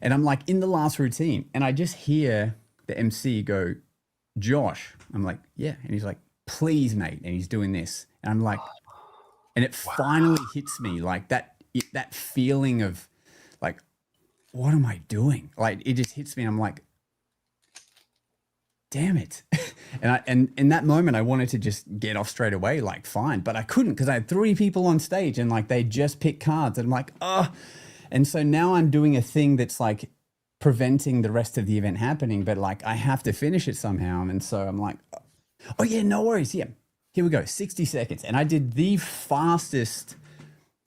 And I'm like in the last routine and I just hear the MC go, Josh. I'm like, yeah. And he's like, please, mate. And he's doing this. And I'm like, and it finally hits me like that feeling of like, what am I doing? Like, it just hits me. And I'm like, damn it. And in that moment, I wanted to just get off straight away, like, fine. But I couldn't because I had 3 people on stage and like, they just picked cards. And I'm like, oh. And so now I'm doing a thing that's like preventing the rest of the event happening, but like, I have to finish it somehow. And so I'm like, oh yeah, no worries. Yeah, here we go. 60 seconds. And I did the fastest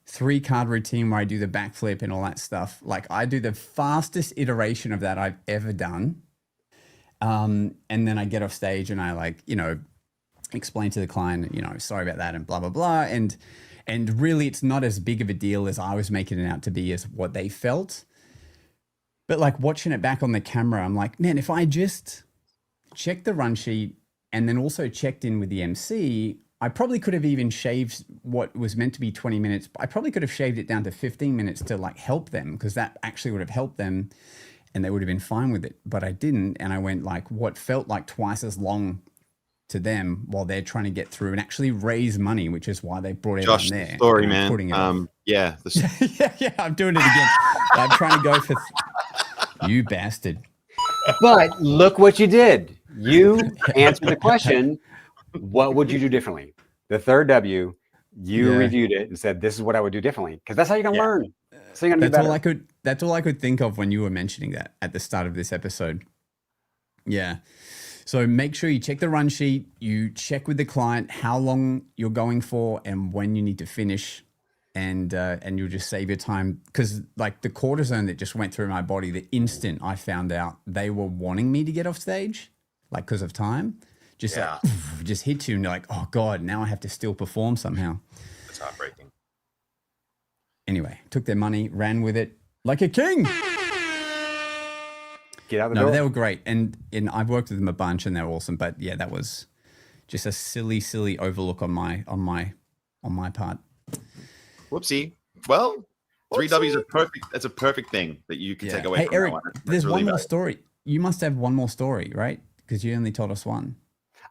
3-card routine where I do the backflip and all that stuff. Like I do the fastest iteration of that I've ever done. And then I get off stage and I like, you know, explain to the client, you know, sorry about that and blah, blah, blah. And really it's not as big of a deal as I was making it out to be as what they felt. But like watching it back on the camera, I'm like, man, if I just checked the run sheet and then also checked in with the MC, I probably could have even shaved what was meant to be 20 minutes. I probably could have shaved it down to 15 minutes to like help them because that actually would have helped them and they would have been fine with it. But I didn't. And I went like what felt like twice as long to them while they're trying to get through and actually raise money, which is why they brought everyone Josh, there. the story, and man. Putting it Yeah. yeah, I'm doing it again. I'm trying to go for you bastard. But look what you did. You answered the question, what would you do differently? The third W, you reviewed it and said, this is what I would do differently. Because that's how you're going to learn. So you're going to be better. That's all I could think of when you were mentioning that at the start of this episode. Yeah. So make sure you check the run sheet. You check with the client how long you're going for and when you need to finish. And you'll just save your time. Because like the cortisone that just went through my body, the instant I found out they were wanting me to get off stage, like because of time, just like, just hits you and you're like, oh God, now I have to still perform somehow. It's heartbreaking. Anyway, took their money, ran with it like a king. Get out the door. They were great. And I've worked with them a bunch and they're awesome. But yeah, that was just a silly overlook on my part. Whoopsie. Well, 3 W's are perfect. That's a perfect thing that you can take away. Hey, from Eric, there's really one more story. You must have one more story, right? Because you only told us one.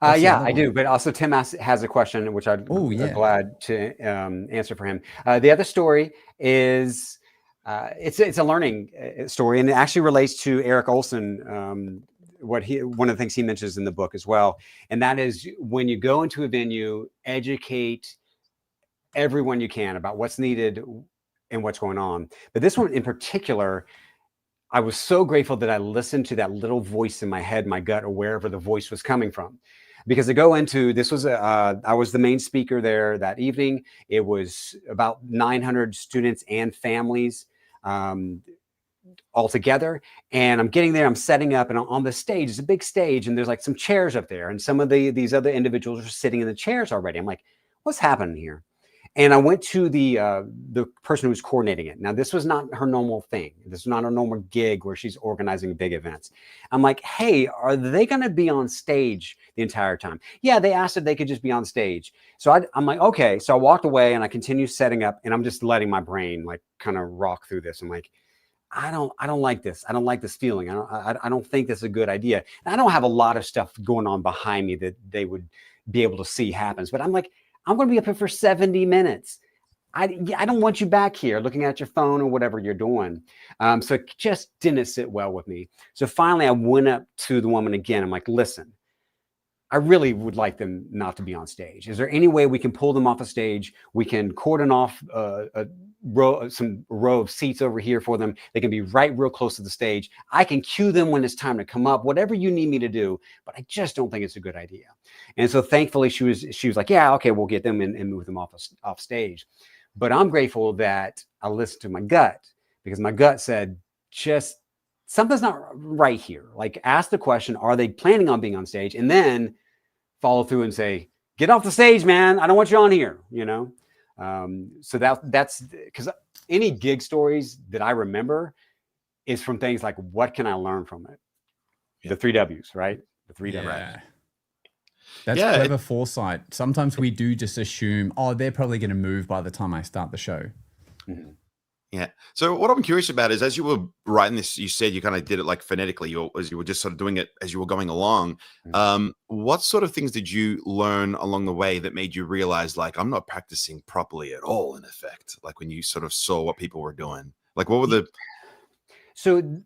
Yeah, I do. But also Tim has a question, which I'm glad to answer for him. The other story is it's a learning story, and it actually relates to Eric Olson. One of the things he mentions in the book as well, and that is when you go into a venue, educate everyone you can about what's needed and what's going on. But this one in particular, I was so grateful that I listened to that little voice in my head, my gut, or wherever the voice was coming from. Because I go into, I was the main speaker there that evening. It was about 900 students and families all together. And I'm getting there, I'm setting up, and on the stage, it's a big stage, and there's like some chairs up there. And some of these other individuals are sitting in the chairs already. I'm like, what's happening here? And I went to the person who was coordinating it. Now, this was not her normal thing. This is not her normal gig where she's organizing big events. I'm like, hey, are they going to be on stage the entire time? Yeah, they asked if they could just be on stage. So I'm like, okay. So I walked away and I continued setting up, and I'm just letting my brain like kind of rock through this. I'm like, I don't like this. I don't like this feeling. I don't think this is a good idea. And I don't have a lot of stuff going on behind me that they would be able to see happens. But I'm like, I'm going to be up here for 70 minutes. I don't want you back here looking at your phone or whatever you're doing. So it just didn't sit well with me. So finally, I went up to the woman again. I'm like, listen, I really would like them not to be on stage. Is there any way we can pull them off a stage? We can cordon off some row of seats over here for them. They can be right real close to the stage. I can cue them when it's time to come up, whatever you need me to do, but I just don't think it's a good idea. And so thankfully she was like, yeah, okay, we'll get them and move them off stage. But I'm grateful that I listened to my gut, because my gut said, just something's not right here. Like, ask the question, are they planning on being on stage? And then follow through and say, get off the stage, man. I don't want you on here, you know? So that's because any gig stories that I remember is from things like, what can I learn from it? The 3 W's, right? The 3 W's. Yeah. That's clever foresight. Sometimes we do just assume, oh, they're probably going to move by the time I start the show. Mm-hmm. Yeah. So what I'm curious about is, as you were writing this, you said you kind of did it like phonetically, as you were just sort of doing it as you were going along. What sort of things did you learn along the way that made you realize, like, I'm not practicing properly at all, in effect? Like, when you sort of saw what people were doing, like, what were the... So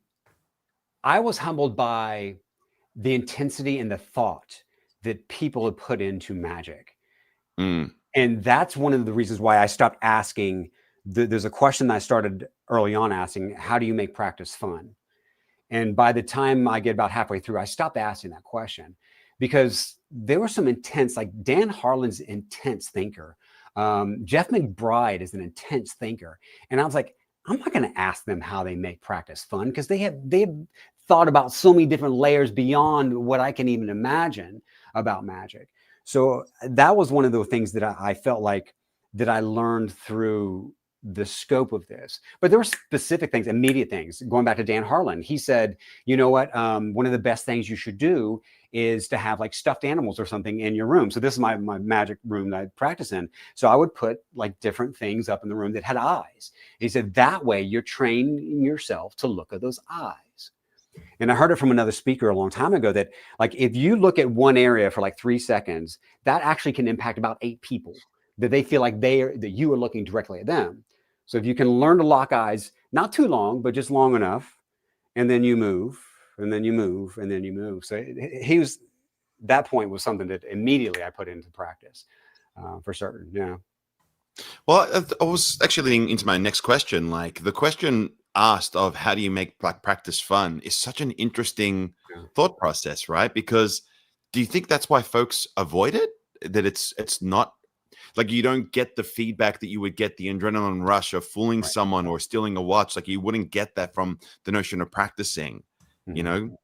I was humbled by the intensity and the thought that people had put into magic. And that's one of the reasons why I stopped asking. There's a question that I started early on asking, how do you make practice fun? And by the time I get about halfway through, I stopped asking that question, because there were some intense, like Dan Harlan's intense thinker. Jeff McBride is an intense thinker. And I was like, I'm not going to ask them how they make practice fun, because they have thought about so many different layers beyond what I can even imagine about magic. So that was one of the things that I felt like that I learned through the scope of this. But there were specific things, immediate things. Going back to Dan Harlan, he said, you know what, one of the best things you should do is to have like stuffed animals or something in your room. So this is my magic room that I practice in. So I would put like different things up in the room that had eyes. He said, that way you're training yourself to look at those eyes. And I heard it from another speaker a long time ago that, like, if you look at one area for like 3 seconds, that actually can impact about 8 people, that they feel like that you are looking directly at them. So if you can learn to lock eyes, not too long, but just long enough, and then you move, and then you move, and then you move. So that point was something that immediately I put into practice, for certain. Yeah. Well, I was actually leading into my next question. Like, the question asked of how do you make practice fun is such an interesting thought process, right? Because do you think that's why folks avoid it? That it's not, like, you don't get the feedback that you would get, the adrenaline rush of fooling someone or stealing a watch. Like, you wouldn't get that from the notion of practicing, you know?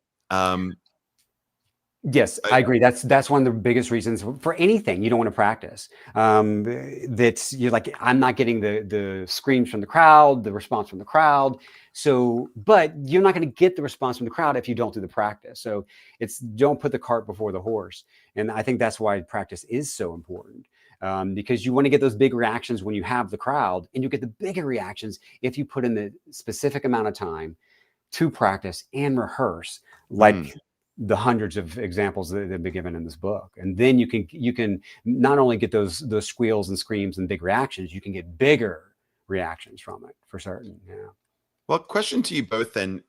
Yes, I agree. That's one of the biggest reasons for anything you don't want to practice. That's, you're like, I'm not getting the screams from the crowd, the response from the crowd. So, but you're not going to get the response from the crowd if you don't do the practice. So it's, don't put the cart before the horse. And I think that's why practice is so important. Because you want to get those big reactions when you have the crowd, and you get the bigger reactions if you put in the specific amount of time to practice and rehearse, like the hundreds of examples that have been given in this book. And then you can not only get those squeals and screams and big reactions, you can get bigger reactions from it, for certain. Yeah. Well, question to you both then.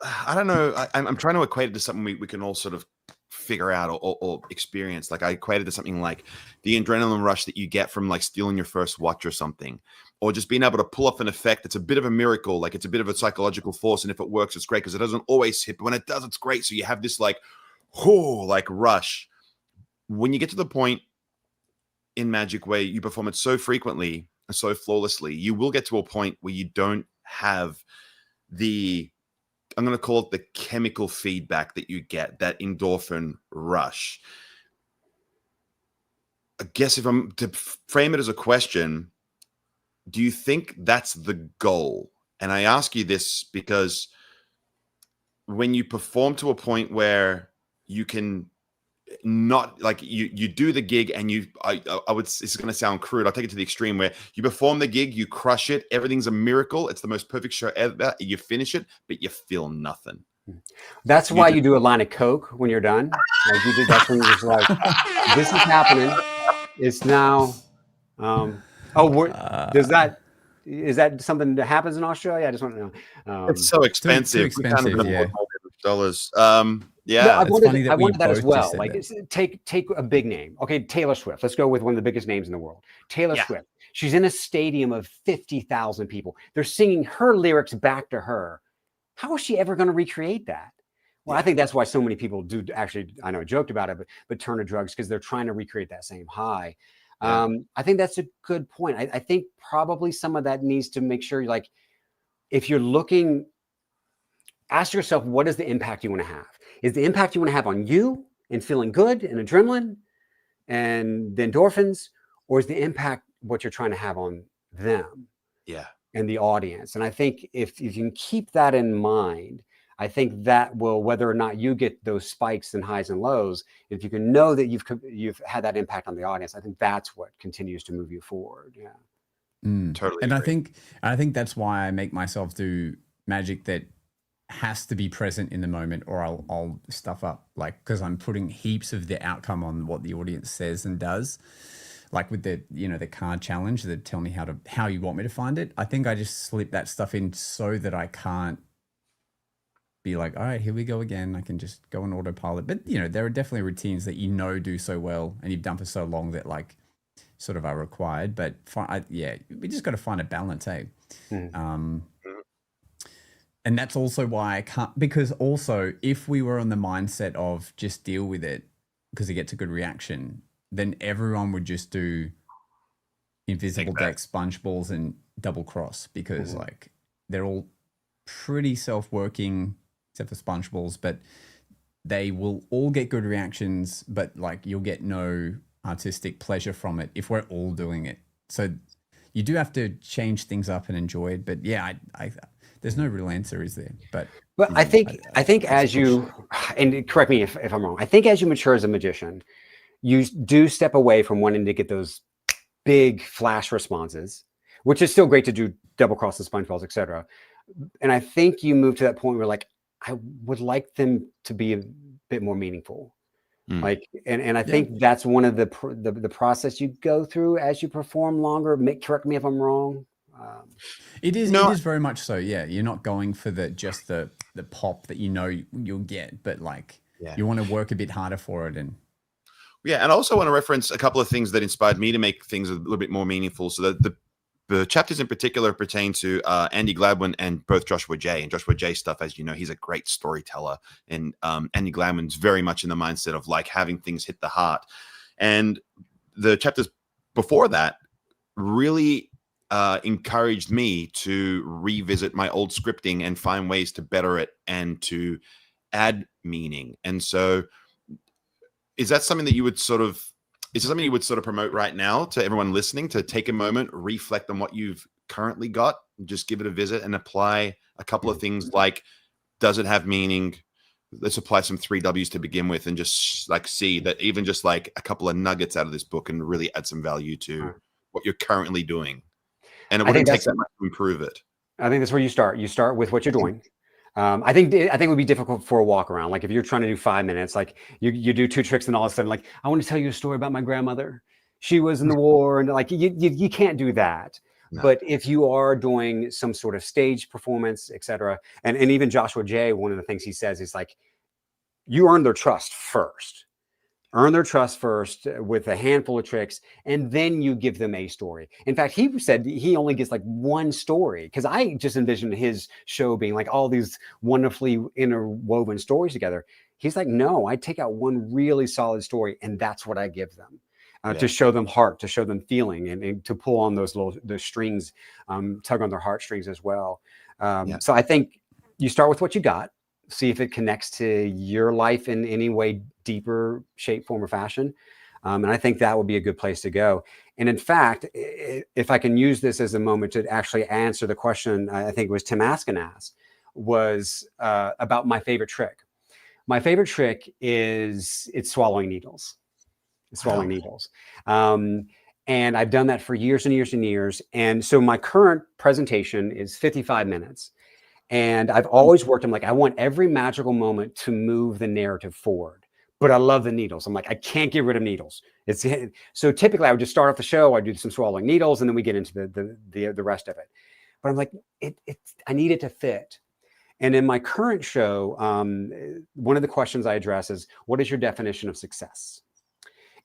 I don't know, I'm trying to equate it to something we can all sort of figure out or experience. Like, I equated to something like the adrenaline rush that you get from like stealing your first watch or something, or just being able to pull off an effect. It's a bit of a miracle. Like, it's a bit of a psychological force. And if it works, it's great, because it doesn't always hit, but when it does, it's great. So you have this like, like rush. When you get to the point in magic where you perform it so frequently and so flawlessly, you will get to a point where you don't have the, I'm going to call it the chemical feedback that you get, that endorphin rush. I guess if I'm to frame it as a question, do you think that's the goal? And I ask you this because when you perform to a point where you can not, like, you do the gig and I would, it's going to sound crude, I'll take it to the extreme, where you perform the gig, you crush it, everything's a miracle, it's the most perfect show ever, you finish it, but you feel nothing. That's why you do a line of Coke when you're done. Like, you did, that's when you're just like, this is happening, it's now is that something that happens in Australia? I just want to know. It's so expensive. Too expensive, yeah. Dollars. Yeah. No, I It's funny wanted, that I we wanted that as both well. just said Like, that. take a big name. Okay, Taylor Swift. Let's go with one of the biggest names in the world. Taylor Yeah. Swift. She's in a stadium of 50,000 people. They're singing her lyrics back to her. How is she ever going to recreate that? Well, I Yeah. think that's why so many people do actually, I know I joked about it, but turn to drugs because they're trying to recreate that same high. Yeah. I think that's a good point. I think probably some of that needs to make sure, like, if you're looking, ask yourself, what is the impact you want to have? Is the impact you want to have on you and feeling good and adrenaline and the endorphins, or is the impact what you're trying to have on them Yeah. and the audience? And I think if you can keep that in mind, I think that will, whether or not you get those spikes and highs and lows, if you can know that you've had that impact on the audience, I think that's what continues to move you forward. Yeah. Totally And agree. I think that's why I make myself do magic that has to be present in the moment, or I'll stuff up, like, because I'm putting heaps of the outcome on what the audience says and does. Like with the the card challenge that tell me how you want me to find it. I think I just slip that stuff in so that I can't be like, all right, here we go again. I can just go on autopilot. But there are definitely routines that do so well, and you've done for so long that like sort of are required. But we just got to find a balance, eh? And that's also why I can't, because also if we were on the mindset of just deal with it because it gets a good reaction, then everyone would just do invisible Exactly. deck, sponge balls, and double cross, because like they're all pretty self-working except for sponge balls, but they will all get good reactions, but like you'll get no artistic pleasure from it if we're all doing it. So you do have to change things up and enjoy it. But yeah, I there's no real answer, is there? But I think as you, and correct me if I'm wrong, I think as you mature as a magician, you do step away from wanting to get those big flash responses, which is still great to do, double cross the sponge balls, etc. And I think you move to that point where, like, I would like them to be a bit more meaningful. Like, and I think that's one of the process you go through as you perform longer. Correct me if I'm wrong. It is very much so. Yeah, you're not going for just the pop that you'll get, but like you want to work a bit harder for it. And and I also want to reference a couple of things that inspired me to make things a little bit more meaningful. So that the chapters in particular pertain to Andy Gladwin and both Joshua J. And Joshua J stuff, as you know, he's a great storyteller. And Andy Gladwin's very much in the mindset of like having things hit the heart. And the chapters before that really encouraged me to revisit my old scripting and find ways to better it and to add meaning. And so is that something that you would sort of promote right now to everyone listening, to take a moment, reflect on what you've currently got, just give it a visit and apply a couple of things like, does it have meaning? Let's apply some 3 W's to begin with, and just like see that even just like a couple of nuggets out of this book can really add some value to what you're currently doing. And it wouldn't take that much to improve it. I think that's where you start. You start with what you're doing. I think it would be difficult for a walk around. Like if you're trying to do 5 minutes, like you do 2 tricks and all of a sudden, like, I want to tell you a story about my grandmother. She was in the war, and like you can't do that. No. But if you are doing some sort of stage performance, etc., and even Joshua J, one of the things he says is like, you earn their trust first. Earn their trust first with a handful of tricks, and then you give them a story. In fact, he said he only gets like 1 story, because I just envisioned his show being like all these wonderfully interwoven stories together. He's like, no, I take out 1 really solid story, and that's what I give them to show them heart, to show them feeling, and to pull on those strings, tug on their heartstrings as well. So I think you start with what you got. See if it connects to your life in any way, deeper shape, form, or fashion. And I think that would be a good place to go. And in fact, if I can use this as a moment to actually answer the question, I think it was Tim Askin asked, was about my favorite trick. My favorite trick it's swallowing needles. Swallowing needles. And I've done that for years and years and years. And so my current presentation is 55 minutes. And I've always worked, I'm like, I want every magical moment to move the narrative forward, but I love the needles. I'm like, I can't get rid of needles. So typically I would just start off the show, I do some swallowing needles, and then we get into the rest of it. But I'm like, I need it to fit. And in my current show, one of the questions I address is, what is your definition of success?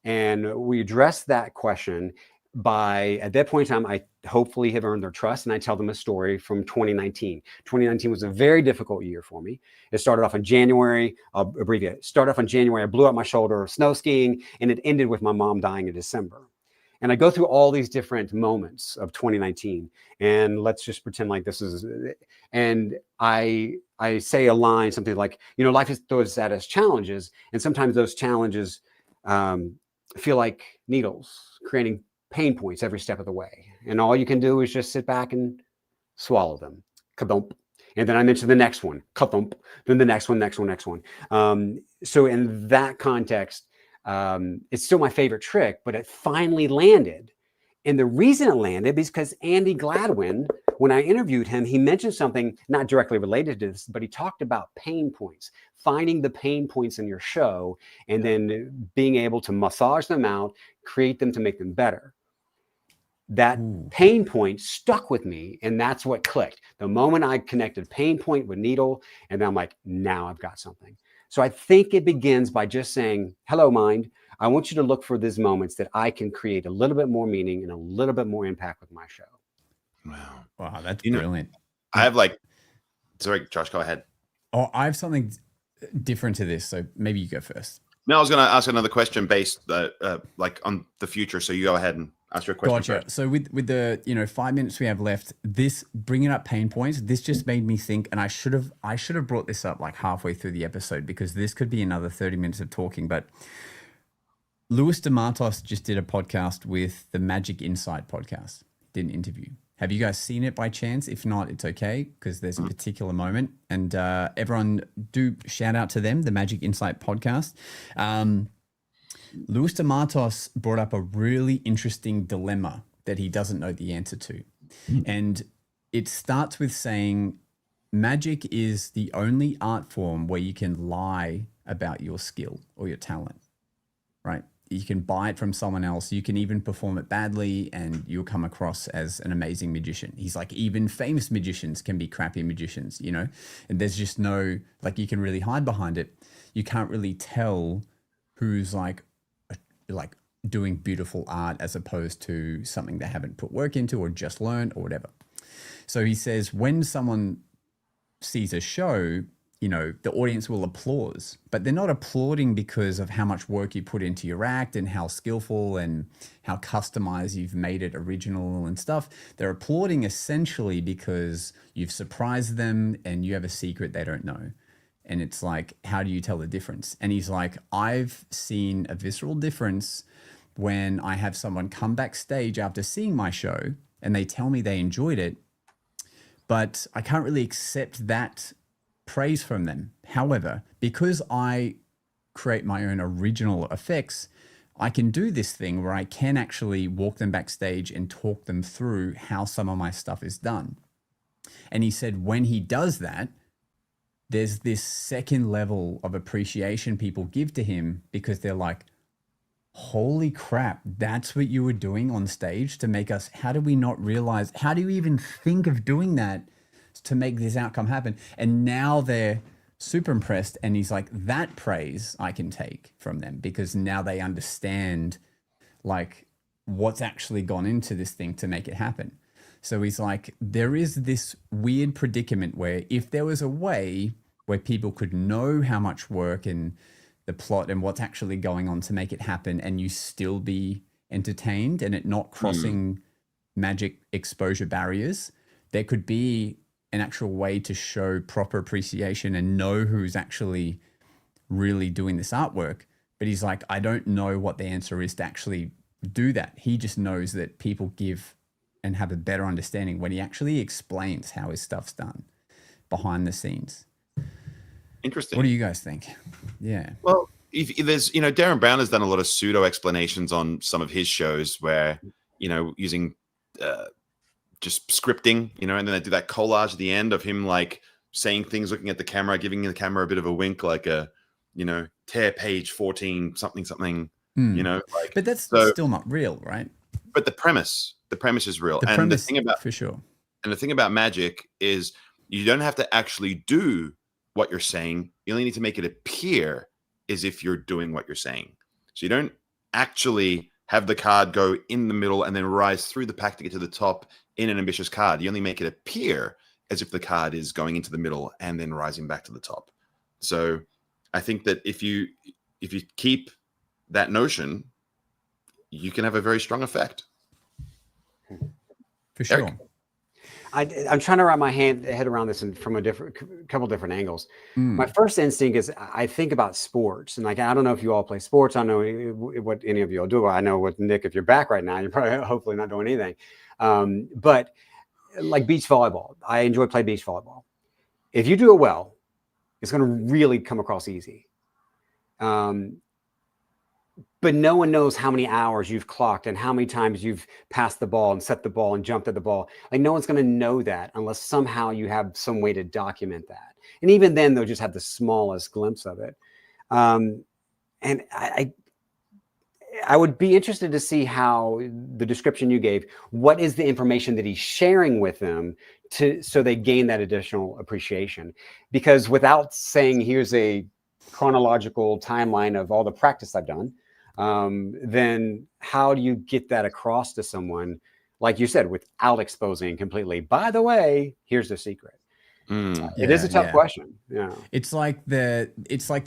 And we address that question by, at that point in time, I hopefully have earned their trust, and I tell them a story from 2019. 2019 was a very difficult year for me. It started off in January, I'll abbreviate it. Started off in January, I blew up my shoulder snow skiing, and it ended with my mom dying in December. And I go through all these different moments of 2019, and let's just pretend like this is, and I say a line, something like, life throws at us challenges, and sometimes those challenges feel like needles, creating pain points every step of the way. And all you can do is just sit back and swallow them. Ka-thump. And then I mentioned the next one, ka-thump. Then the next one. So in that context, it's still my favorite trick, but it finally landed. And the reason it landed is because Andy Gladwin, when I interviewed him, he mentioned something not directly related to this, but he talked about pain points, finding the pain points in your show, and then being able to massage them out, create them to make them better. That pain point stuck with me, and that's what clicked. The moment I connected pain point with needle, and then I'm like, now I've got something. So I think it begins by just saying, hello, mind. I want you to look for these moments that I can create a little bit more meaning and a little bit more impact with my show. Wow, that's brilliant. I have sorry, Josh, go ahead. Oh, I have something different to this, so maybe you go first. No, I was going to ask another question based on the future. So you go ahead and ask your question. Gotcha. First. So with the 5 minutes we have left, this bringing up pain points, this just made me think, and I should have brought this up like halfway through the episode, because this could be another 30 minutes of talking. But Luis DeMatos just did a podcast with the Magic Insight podcast. Did an interview. Have you guys seen it by chance? If not, it's okay, because there's a particular moment. And everyone do shout out to them, the Magic Insight podcast. Luis DeMatos brought up a really interesting dilemma that he doesn't know the answer to. And it starts with saying magic is the only art form where you can lie about your skill or your talent, right? You can buy it from someone else. You can even perform it badly and you'll come across as an amazing magician. He's like, even famous magicians can be crappy magicians, and there's just no, you can really hide behind it. You can't really tell who's like doing beautiful art as opposed to something they haven't put work into or just learned or whatever. So he says, when someone sees a show, the audience will applaud, but they're not applauding because of how much work you put into your act and how skillful and how customized you've made it original and stuff. They're applauding essentially because you've surprised them and you have a secret they don't know. And it's like, how do you tell the difference? And he's like, I've seen a visceral difference when I have someone come backstage after seeing my show and they tell me they enjoyed it, but I can't really accept that praise from them. However, because I create my own original effects, I can do this thing where I can actually walk them backstage and talk them through how some of my stuff is done. And he said when he does that, there's this second level of appreciation people give to him because they're like, holy crap, that's what you were doing on stage to make us, how do we not realize, how do you even think of doing that to make this outcome happen? And now they're super impressed. And he's like, that praise I can take from them because now they understand what's actually gone into this thing to make it happen. So he's like, there is this weird predicament where if there was a way where people could know how much work and the plot and what's actually going on to make it happen and you still be entertained and it not crossing magic exposure barriers, there could be an actual way to show proper appreciation and know who's actually really doing this artwork. But he's like, I don't know what the answer is to actually do that. He just knows that people give and have a better understanding when he actually explains how his stuff's done behind the scenes. Interesting. What do you guys think? Yeah. Well, if there's, Darren Brown has done a lot of pseudo explanations on some of his shows where, using just scripting, and then they do that collage at the end of him saying things, looking at the camera, giving the camera a bit of a wink, tear page 14, something, But that's still not real, right? But the premise is real. The premise, for sure. And the thing about magic is You don't have to actually do what you're saying. You only need to make it appear as if you're doing what you're saying. So you don't actually have the card go in the middle and then rise through the pack to get to the top in an ambitious card. You only make it appear as if the card is going into the middle and then rising back to the top. So I think that if you keep that notion, you can have a very strong effect. For sure. Eric? I'm trying to wrap my head around this from a couple different angles. My first instinct is I think about sports, and like I don't know if you all play sports. I don't know what any of you all do. I know what Nick, if you're back right now, you're probably hopefully not doing anything. But like beach volleyball, I enjoy playing beach volleyball. If you do it well, it's going to really come across easy. But no one knows how many hours you've clocked and how many times you've passed the ball and set the ball and jumped at the ball. Like no one's going to know that unless somehow you have some way to document that. And even then, they'll just have the smallest glimpse of it. And I would be interested to see how the description you gave, what is the information that he's sharing with them so they gain that additional appreciation? Because without saying, here's a chronological timeline of all the practice I've done, then how do you get that across to someone, like you said, without exposing completely, by the way, here's the secret? It is a tough question. Yeah. It's like the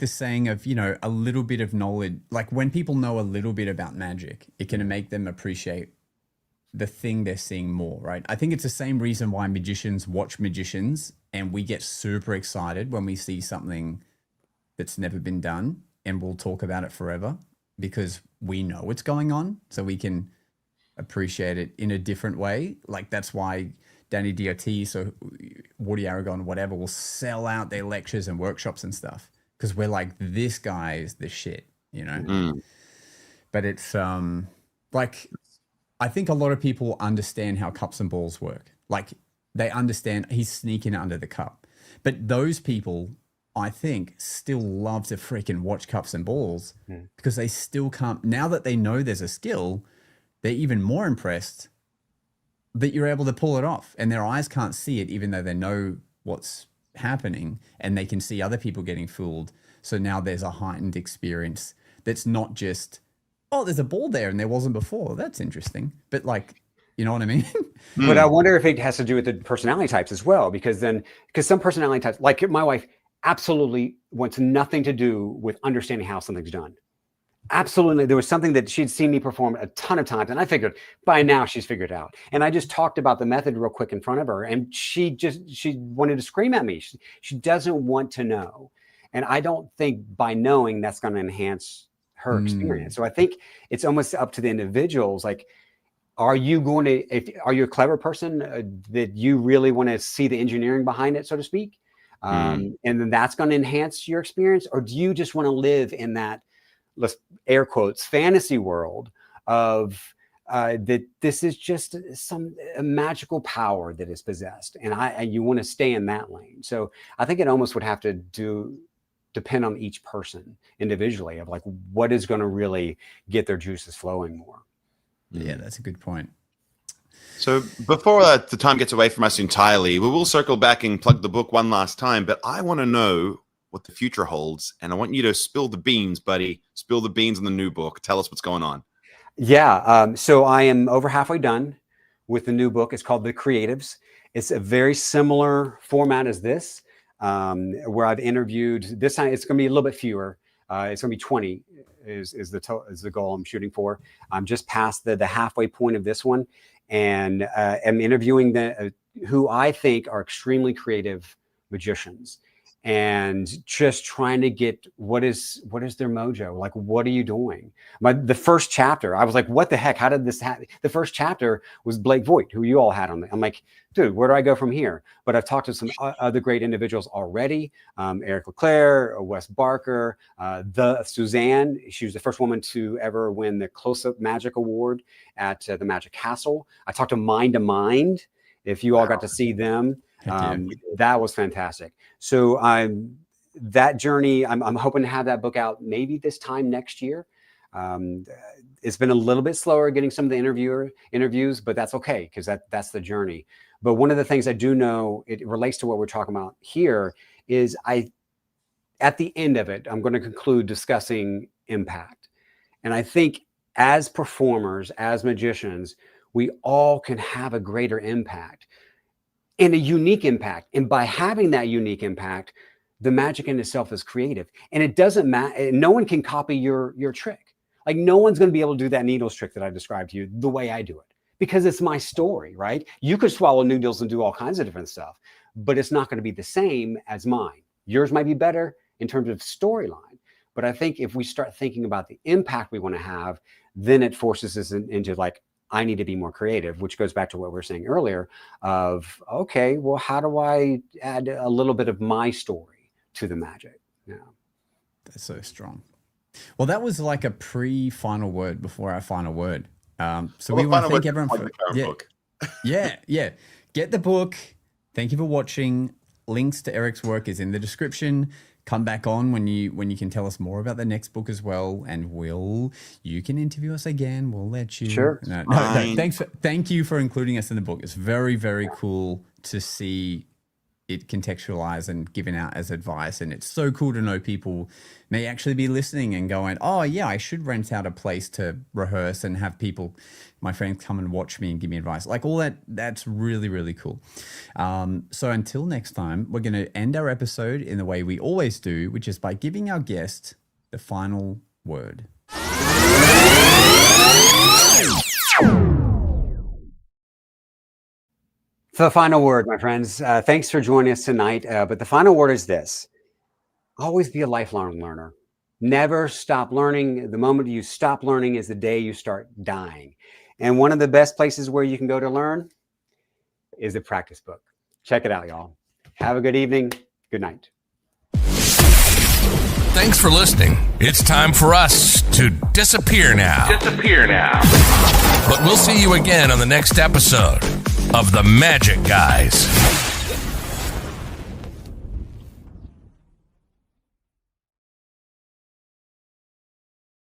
saying of, a little bit of knowledge, like when people know a little bit about magic, it can make them appreciate the thing they're seeing more, right? I think it's the same reason why magicians watch magicians and we get super excited when we see something that's never been done and we'll talk about it forever, because we know what's going on, so we can appreciate it in a different way. Like that's why Danny D.O.T., so Woody Aragon, whatever, will sell out their lectures and workshops and stuff, because we're like, this guy is the shit, But it's like, I think a lot of people understand how cups and balls work. Like they understand he's sneaking under the cup. But those people, I think, still love to freaking watch cups and balls because they still can't. Now that they know there's a skill, they're even more impressed that you're able to pull it off, and their eyes can't see it, even though they know what's happening and they can see other people getting fooled. So now there's a heightened experience that's not just, oh, there's a ball there and there wasn't before. That's interesting. But like, you know what I mean? But I wonder if it has to do with the personality types as well, because some personality types, like my wife, absolutely wants nothing to do with understanding how something's done. Absolutely. There was something that she'd seen me perform a ton of times, and I figured by now she's figured it out. And I just talked about the method real quick in front of her, and she wanted to scream at me. She doesn't want to know. And I don't think by knowing that's going to enhance her experience. So I think it's almost up to the individuals. Like, are you a clever person that you really want to see the engineering behind it, so to speak? And then that's going to enhance your experience? Or do you just want to live in that, let's air quotes, fantasy world of that this is just some magical power that is possessed, and you want to stay in that lane? So I think it almost would have to depend on each person individually of like what is going to really get their juices flowing more. Yeah, that's a good point. So before the time gets away from us entirely, we will circle back and plug the book one last time, but I want to know what the future holds, and I want you to spill the beans, buddy. Spill the beans on the new book. Tell us what's going on. Yeah, so I am over halfway done with the new book. It's called The Creatives. It's a very similar format as this, where I've interviewed. This time it's going to be a little bit fewer. It's going to be 20 is the goal I'm shooting for. I'm just past the halfway point of this one, and I'm interviewing who I think are extremely creative magicians, and just trying to get what is their mojo? Like, what are you doing? The first chapter, I was like, what the heck? How did this happen? The first chapter was Blake Voigt, who you all had on. I'm like, dude, where do I go from here? But I've talked to some other great individuals already. Eric Leclerc, Wes Barker, the Suzanne. She was the first woman to ever win the Close-Up Magic Award at the Magic Castle. I talked to Mind to Mind. If you all got to see them. That was fantastic. So that journey, I'm hoping to have that book out maybe this time next year. It's been a little bit slower getting some of the interviews, but that's okay, because that's the journey. But one of the things I do know, it relates to what we're talking about here, is at the end of it, I'm going to conclude discussing impact. And I think as performers, as magicians, we all can have a greater impact and a unique impact. And by having that unique impact, the magic in itself is creative. And it doesn't matter. No one can copy your trick. Like, no one's going to be able to do that needles trick that I described to you the way I do it, because it's my story, right? You could swallow noodles and do all kinds of different stuff, but it's not going to be the same as mine. Yours might be better in terms of storyline. But I think if we start thinking about the impact we want to have, then it forces us into like, I need to be more creative, which goes back to what we were saying earlier of, okay, well, how do I add a little bit of my story to the magic? Yeah. That's so strong. Well, that was like a pre-final word before our final word. So we want to thank everyone for book. Yeah. Get the book. Thank you for watching. Links to Eric's work is in the description. Come back on when you can tell us more about the next book as well, and you can interview us again. We'll let you. Sure. No. Thank you for including us in the book. It's very, very cool to see it contextualized and given out as advice, and it's so cool to know people may actually be listening and going, oh yeah, I should rent out a place to rehearse and have people, my friends, come and watch me and give me advice. Like all that's really, really cool. So until next time, we're going to end our episode in the way we always do, which is by giving our guest the final word. So the final word, my friends, thanks for joining us tonight. But the final word is this: always be a lifelong learner. Never stop learning. The moment you stop learning is the day you start dying. And one of the best places where you can go to learn is the practice book. Check it out, y'all. Have a good evening. Good night. Thanks for listening. It's time for us to disappear now. But we'll see you again on the next episode of The Magic Guys.